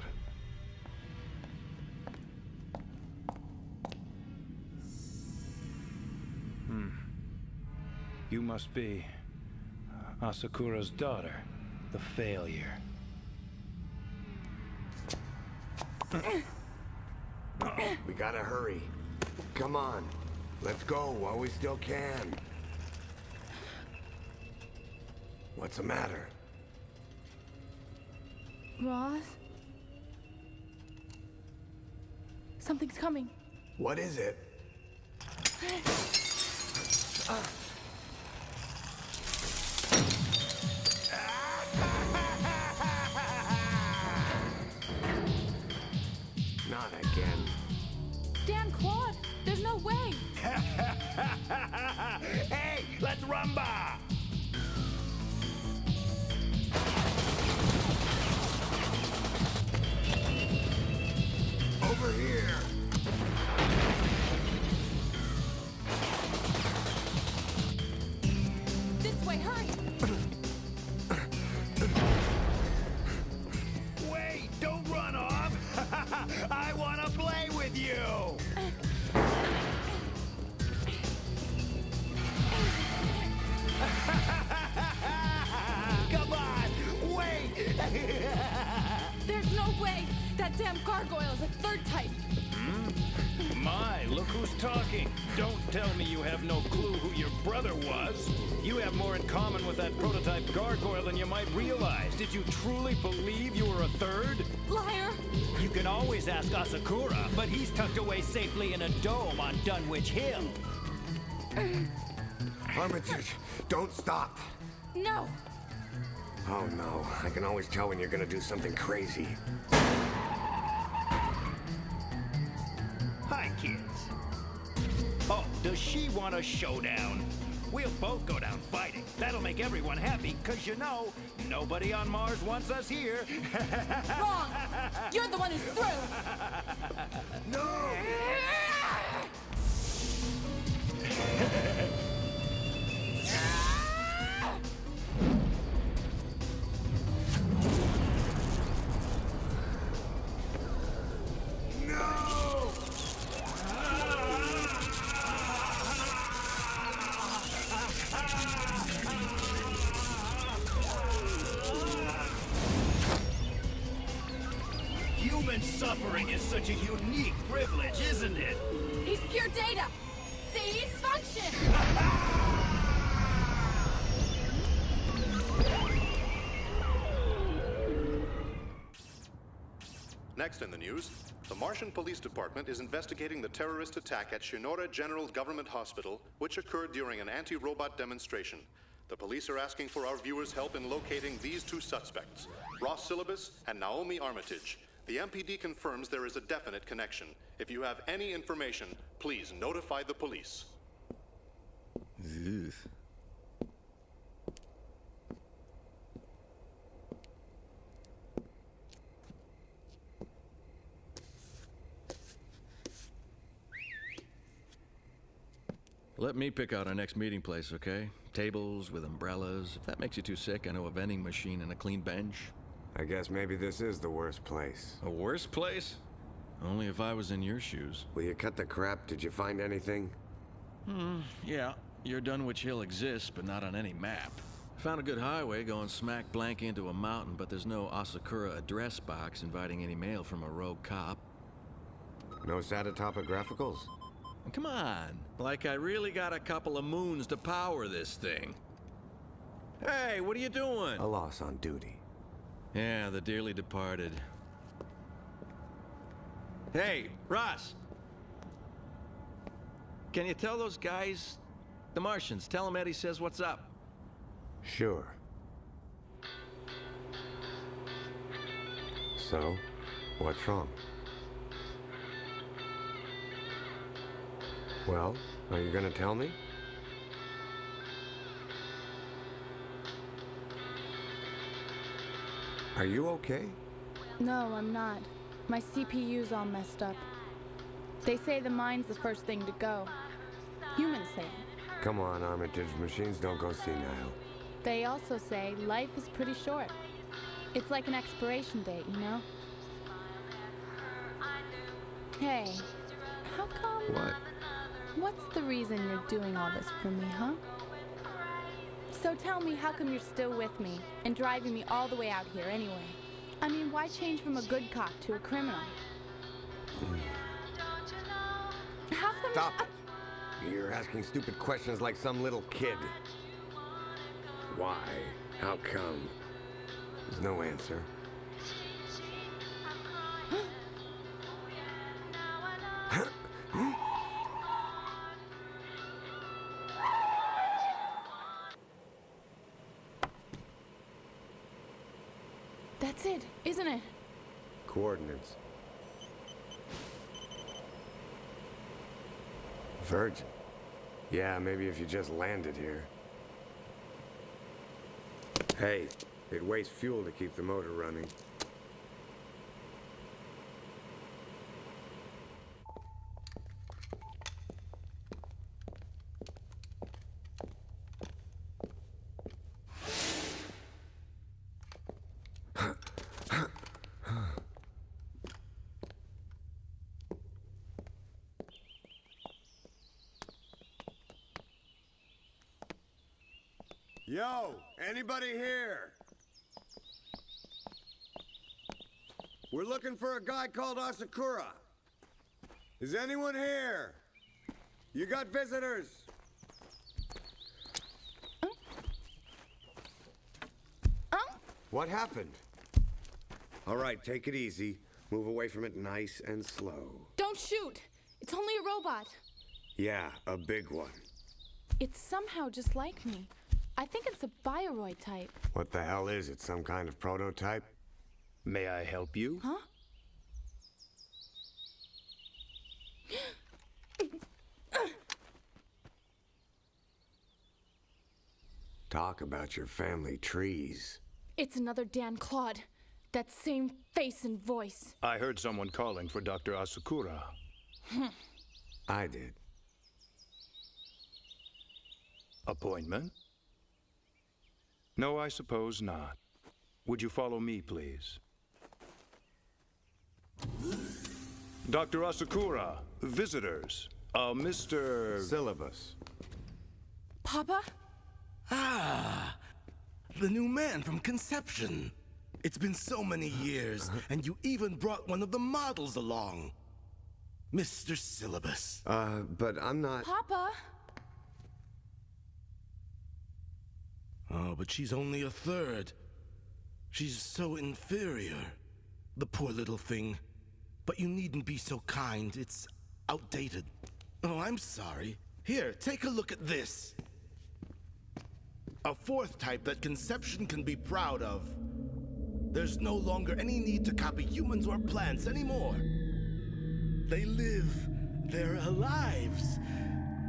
You must be Asakura's daughter, the failure. We gotta hurry. Come on. Let's go while we still can. What's the matter? Ross? Something's coming. What is it? Not again. Dan Claude, there's no way. Hey, let's rumba! Over here. This way, hurry. Wait, don't run off! I want to play with you! Come on, wait! There's no way. That damn gargoyle is a third type. My, look who's talking. Don't tell me you have no clue who your brother was. You have more in common with that prototype gargoyle than you might realize. Did you truly believe you were a third? Liar! You can always ask Asakura, but he's tucked away safely in a dome on Dunwich Hill. Armitage, don't stop. No! Oh no, I can always tell when you're gonna do something crazy. Hi, kids. Oh, does she want a showdown? We'll both go down fighting. That'll make everyone happy, because you know, nobody on Mars wants us here. Wrong! You're the one who's through! No! Human suffering is such a unique privilege, isn't it? He's pure data! Seize function! Next in the news, the Martian Police Department is investigating the terrorist attack at Shinora General Government Hospital, which occurred during an anti-robot demonstration. The police are asking for our viewers' help in locating these two suspects, Ross Syllabus and Naomi Armitage. The MPD confirms there is a definite connection. If you have any information, please notify the police. Ugh. Let me pick out our next meeting place, okay? Tables with umbrellas. If that makes you too sick, I know a vending machine and a clean bench. I guess maybe this is the worst place. A worse place? Only if I was in your shoes. Will you cut the crap? Did you find anything? Yeah. Your Dunwich Hill exists, but not on any map. Found a good highway going smack blank into a mountain, but there's no Asakura address box inviting any mail from a rogue cop. No SATA topographicals? Come on. Like I really got a couple of moons to power this thing. Hey, what are you doing? A loss on duty. Yeah, the dearly departed. Hey, Ross! Can you tell those guys, the Martians, tell them Eddie says what's up? Sure. So, what's wrong? Well, are you gonna tell me? Are you okay? No, I'm not. My CPU's all messed up. They say the mine's the first thing to go. Humans say it. Come on, Armitage. Machines don't go senile. They also say life is pretty short. It's like an expiration date, you know? Hey, how come... What? What's the reason you're doing all this for me, huh? So tell me, how come you're still with me and driving me all the way out here anyway? I mean, why change from a good cop to a criminal? How come... Stop it! You're asking stupid questions like some little kid. Why? How come? There's no answer. That's it, isn't it? Coordinates. Virgin. Yeah, maybe if you just landed here. Hey, it wastes fuel to keep the motor running. Yo, anybody here? We're looking for a guy called Asakura. Is anyone here? You got visitors? What happened? All right, take it easy. Move away from it nice and slow. Don't shoot! It's only a robot. Yeah, a big one. It's somehow just like me. I think it's a bioroid type. What the hell is it? Some kind of prototype? May I help you? Huh? Talk about your family trees. It's another Dan Claude. That same face and voice. I heard someone calling for Dr. Asakura. I did. Appointment? No, I suppose not. Would you follow me, please? Dr. Asakura, visitors. Mr. Syllabus. Papa? Ah, the new man from Conception. It's been so many years, and you even brought one of the models along. Mr. Syllabus. But I'm not... Papa? Oh, but she's only a third. She's so inferior. The poor little thing. But you needn't be so kind. It's outdated. Oh, I'm sorry. Here, take a look at this. A fourth type that Conception can be proud of. There's no longer any need to copy humans or plants anymore. They live their lives.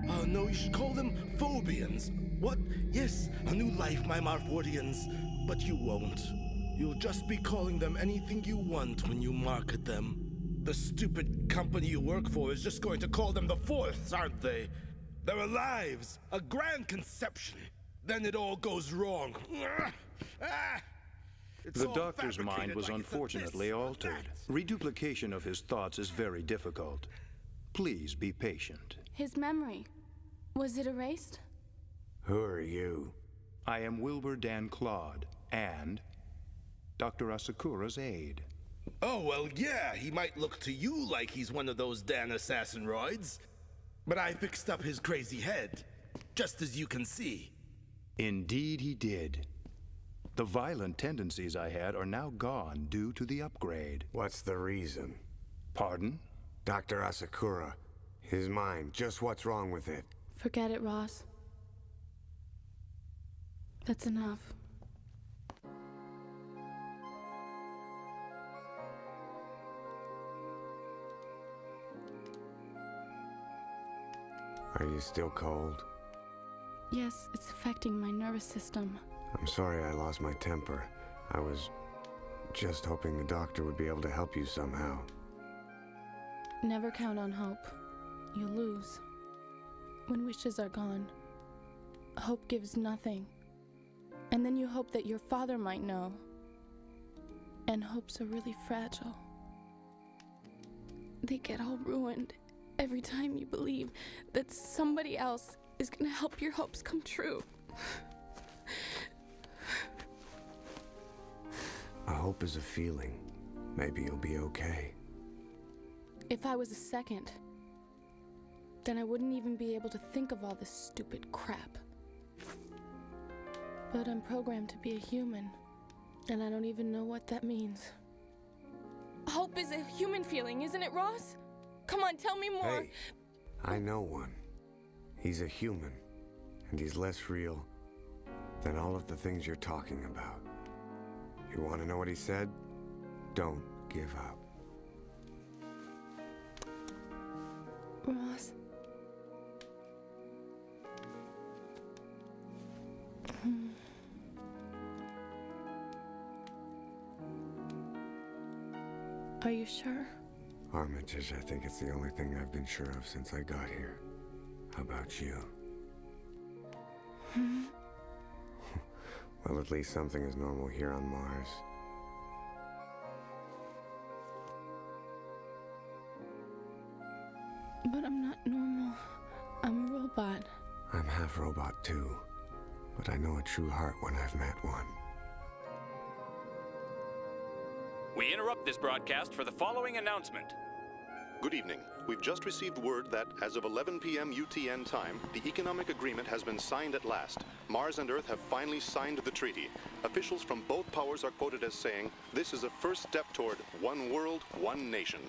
Oh, no, you should call them Phobians. What? Yes, a new life, my Marfordians. But you won't. You'll just be calling them anything you want when you market them. The stupid company you work for is just going to call them the Fourths, aren't they? Their lives, a grand conception. Then it all goes wrong. The doctor's mind was unfortunately altered. Reduplication of his thoughts is very difficult. Please be patient. His memory, was it erased? Who are you? I am Wilbur Dan Claude, and Dr. Asakura's aide. Oh, well, yeah, he might look to you like he's one of those Dan assassin-roids. But I fixed up his crazy head, just as you can see. Indeed he did. The violent tendencies I had are now gone due to the upgrade. What's the reason? Pardon? Dr. Asakura. His mind, just what's wrong with it? Forget it, Ross. That's enough. Are you still cold? Yes, it's affecting my nervous system. I'm sorry I lost my temper. I was just hoping the doctor would be able to help you somehow. Never count on hope. You lose. When wishes are gone, hope gives nothing. And then you hope that your father might know. And hopes are really fragile. They get all ruined every time you believe that somebody else is gonna help your hopes come true. A hope is a feeling. Maybe you'll be okay. If I was a second, then I wouldn't even be able to think of all this stupid crap. But I'm programmed to be a human, and I don't even know what that means. Hope is a human feeling, isn't it, Ross? Come on, tell me more. Hey, I know one. He's a human, and he's less real than all of the things you're talking about. You want to know what he said? Don't give up. Ross. Are you sure? Armitage, I think it's the only thing I've been sure of since I got here. How about you? Well, at least something is normal here on Mars. But I'm not normal. I'm a robot. I'm half robot too, but I know a true heart when I've met one. We interrupt this broadcast for the following announcement. Good evening. We've just received word that, as of 11 p.m. UTN time, the economic agreement has been signed at last. Mars and Earth have finally signed the treaty. Officials from both powers are quoted as saying, "This is a first step toward one world, one nation."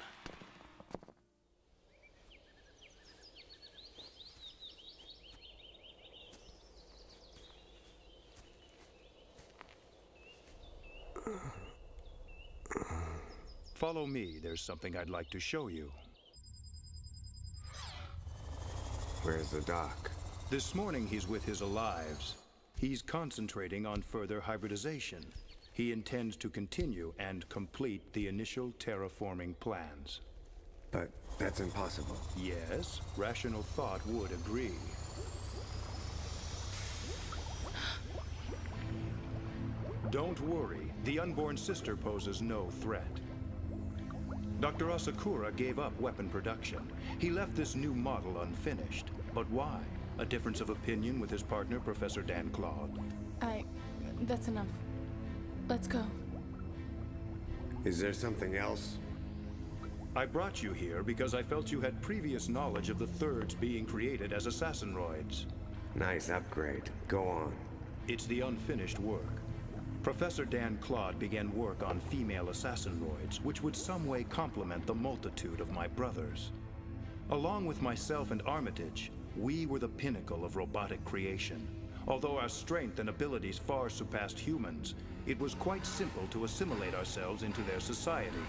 Follow me. There's something I'd like to show you. Where's the doc? This morning he's with his alives. He's concentrating on further hybridization. He intends to continue and complete the initial terraforming plans. But that's impossible. Yes, rational thought would agree. Don't worry, the unborn sister poses no threat. Dr. Asakura gave up weapon production. He left this new model unfinished. But why? A difference of opinion with his partner, Professor Dan Claude? That's enough. Let's go. Is there something else? I brought you here because I felt you had previous knowledge of the Thirds being created as assassinoids. Nice upgrade. Go on. It's the unfinished work. Professor Dan Claude began work on female assassinoids, which would some way complement the multitude of my brothers. Along with myself and Armitage, we were the pinnacle of robotic creation. Although our strength and abilities far surpassed humans, it was quite simple to assimilate ourselves into their society.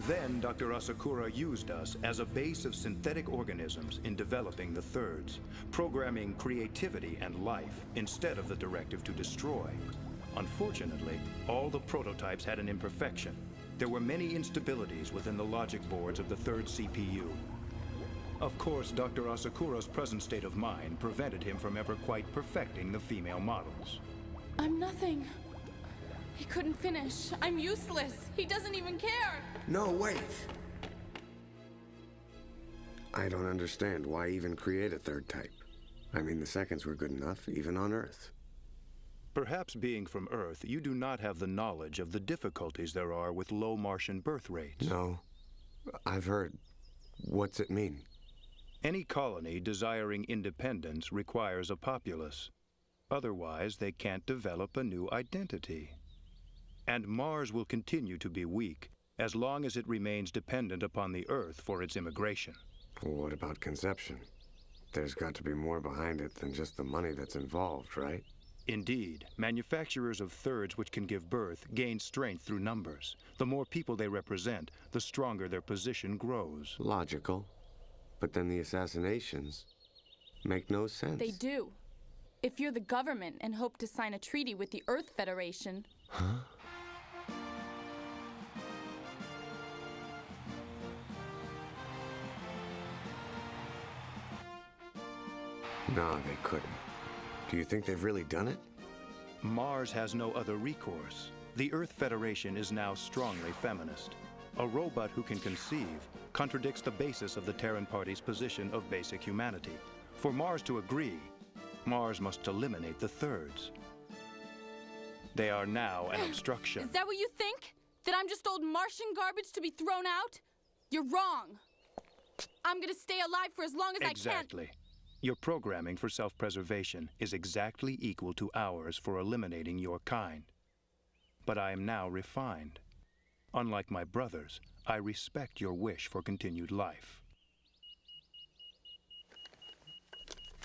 Then Dr. Asakura used us as a base of synthetic organisms in developing the thirds, programming creativity and life instead of the directive to destroy. Unfortunately, all the prototypes had an imperfection. There were many instabilities within the logic boards of the third CPU. Of course, Dr. Asakura's present state of mind prevented him from ever quite perfecting the female models. I'm nothing. He couldn't finish. I'm useless. He doesn't even care. No, wait. I don't understand. Why even create a third type? I mean, the seconds were good enough, even on Earth. Perhaps being from Earth, you do not have the knowledge of the difficulties there are with low Martian birth rates. No. I've heard. What's it mean? Any colony desiring independence requires a populace. Otherwise, they can't develop a new identity. And Mars will continue to be weak as long as it remains dependent upon the Earth for its immigration. Well, what about conception? There's got to be more behind it than just the money that's involved, right? Indeed, manufacturers of thirds which can give birth gain strength through numbers. The more people they represent, the stronger their position grows. Logical. But then the assassinations make no sense. They do. If you're the government and hope to sign a treaty with the Earth Federation... Huh? No, they couldn't. Do you think they've really done it? Mars has no other recourse. The Earth Federation is now strongly feminist. A robot who can conceive contradicts the basis of the Terran Party's position of basic humanity. For Mars to agree, Mars must eliminate the thirds. They are now an obstruction. Is that what you think? That I'm just old Martian garbage to be thrown out? You're wrong. I'm gonna stay alive for as long as I can. Exactly. Your programming for self-preservation is exactly equal to ours for eliminating your kind. But I am now refined. Unlike my brothers, I respect your wish for continued life.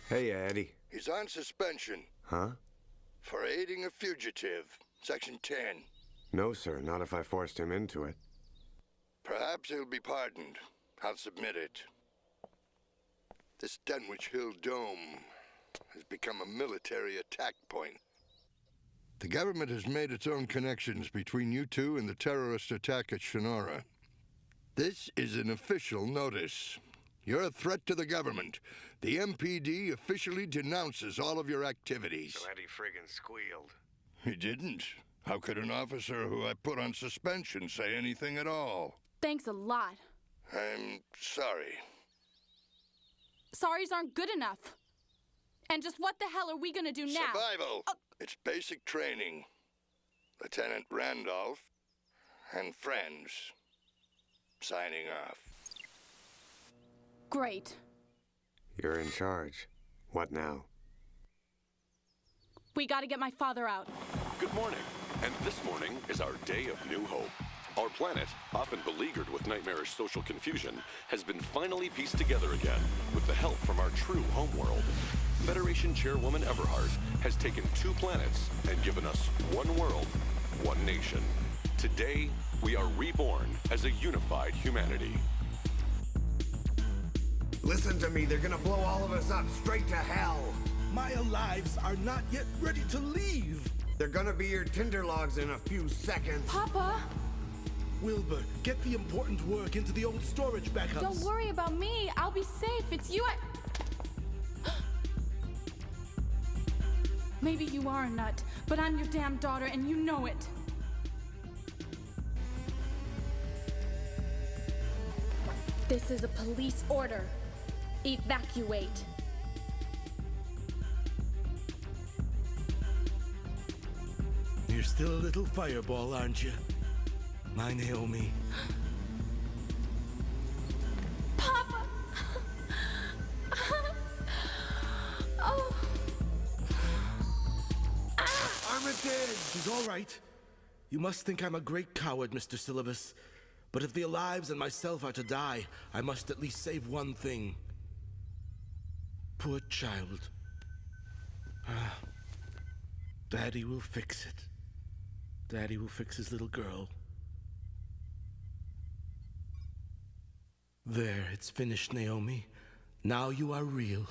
Hey, Eddie. He's on suspension. Huh? For aiding a fugitive. Section 10. No, sir, not if I forced him into it. Perhaps he'll be pardoned. I'll submit it. This Dunwich Hill Dome has become a military attack point. The government has made its own connections between you two and the terrorist attack at Shannara. This is an official notice. You're a threat to the government. The MPD officially denounces all of your activities. So Eddie friggin' squealed. He didn't. How could an officer who I put on suspension say anything at all? Thanks a lot. I'm sorry. Sorries aren't good enough. And just what the hell are we gonna do now? Survival. It's basic training. Lieutenant Randolph and friends. Signing off. Great. You're in charge. What now? We gotta get my father out. Good morning. And this morning is our day of new hope. Our planet, often beleaguered with nightmarish social confusion, has been finally pieced together again with the help from our true homeworld. Federation Chairwoman Everhart has taken 2 planets and given us 1 world, 1 nation. Today, we are reborn as a unified humanity. Listen to me, they're gonna blow all of us up straight to hell. My lives are not yet ready to leave. They're gonna be your tinder logs in a few seconds. Papa! Wilbur, get the important work into the old storage backups. Don't worry about me. I'll be safe. It's you. Maybe you are a nut, but I'm your damn daughter and you know it. This is a police order. Evacuate. You're still a little fireball, aren't you? My Naomi. Papa! Oh. Armitage! He's all right. You must think I'm a great coward, Mr. Syllabus. But if the Alives and myself are to die, I must at least save one thing. Poor child. Daddy will fix it. Daddy will fix his little girl. There, it's finished, Naomi. Now you are real.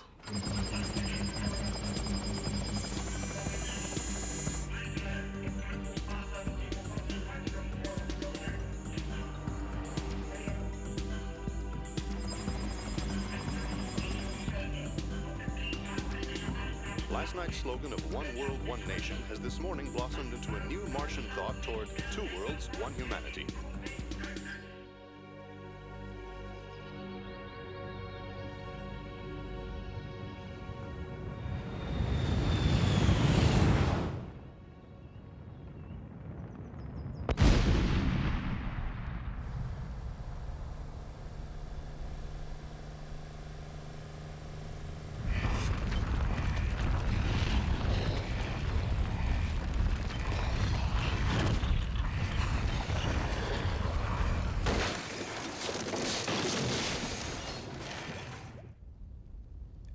Last night's slogan of One World, One Nation has this morning blossomed into a new Martian thought toward two worlds, one humanity.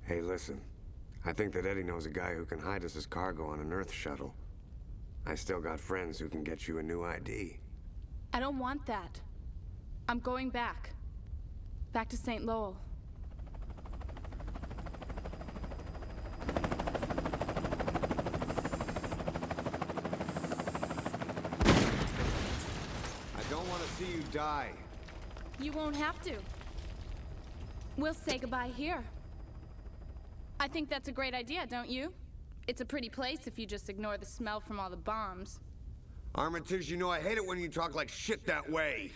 Hey, listen. I think that Eddie knows a guy who can hide us his cargo on an Earth shuttle. I still got friends who can get you a new ID. I don't want that. I'm going back. Back to St. Lowell. I don't want to see you die. You won't have to. We'll say goodbye here. I think that's a great idea, don't you? It's a pretty place if you just ignore the smell from all the bombs. Armitage, you know I hate it when you talk like shit that way.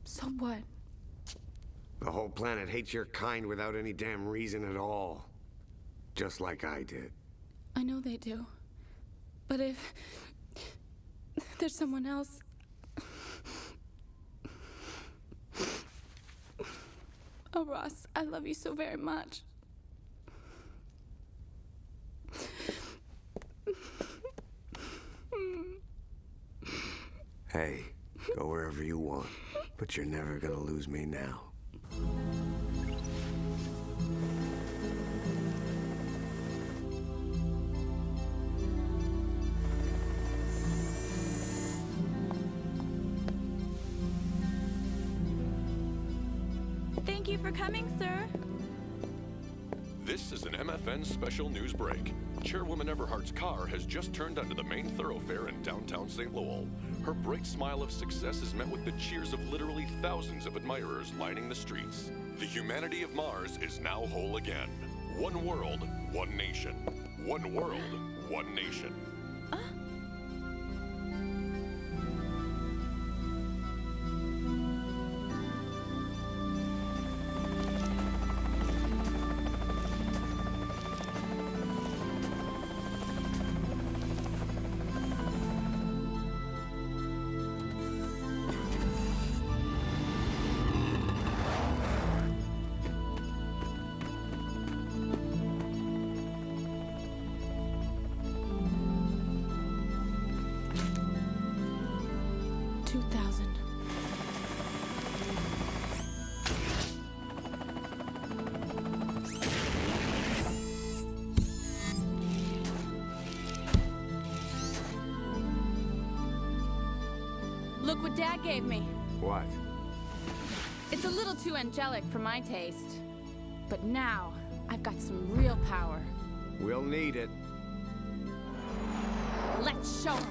So what? The whole planet hates your kind without any damn reason at all. Just like I did. I know they do. But if there's someone else... Oh, Ross, I love you so very much. Hey, go wherever you want, but you're never gonna lose me now. Thank you for coming, sir. This is an MFN special news break. Chairwoman Everhart's car has just turned onto the main thoroughfare in downtown St. Lowell. Her bright smile of success is met with the cheers of literally thousands of admirers lining the streets. The humanity of Mars is now whole again. One world, one nation. One world, one nation. Look what Dad gave me. What? It's a little too angelic for my taste. But now, I've got some real power. We'll need it. Let's show 'em.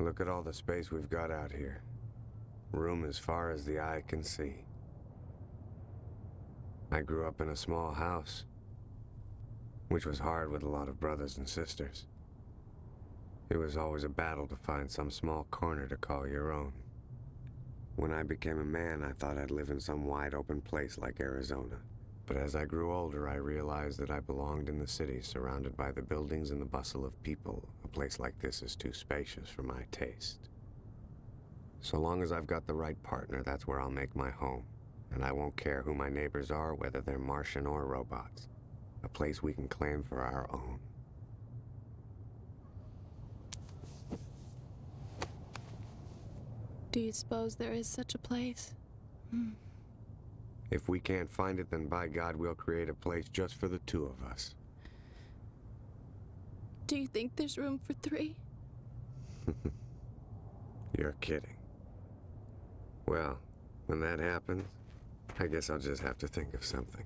Look at all the space we've got out here. Room as far as the eye can see. I grew up in a small house, which was hard with a lot of brothers and sisters. It was always a battle to find some small corner to call your own. When I became a man, I thought I'd live in some wide open place like Arizona. But as I grew older, I realized that I belonged in the city, surrounded by the buildings and the bustle of people. A place like this is too spacious for my taste. So long as I've got the right partner, that's where I'll make my home. And I won't care who my neighbors are, whether they're Martian or robots. A place we can claim for our own. Do you suppose there is such a place? If we can't find it, then by God, we'll create a place just for the two of us. Do you think there's room for 3? You're kidding. Well, when that happens, I guess I'll just have to think of something.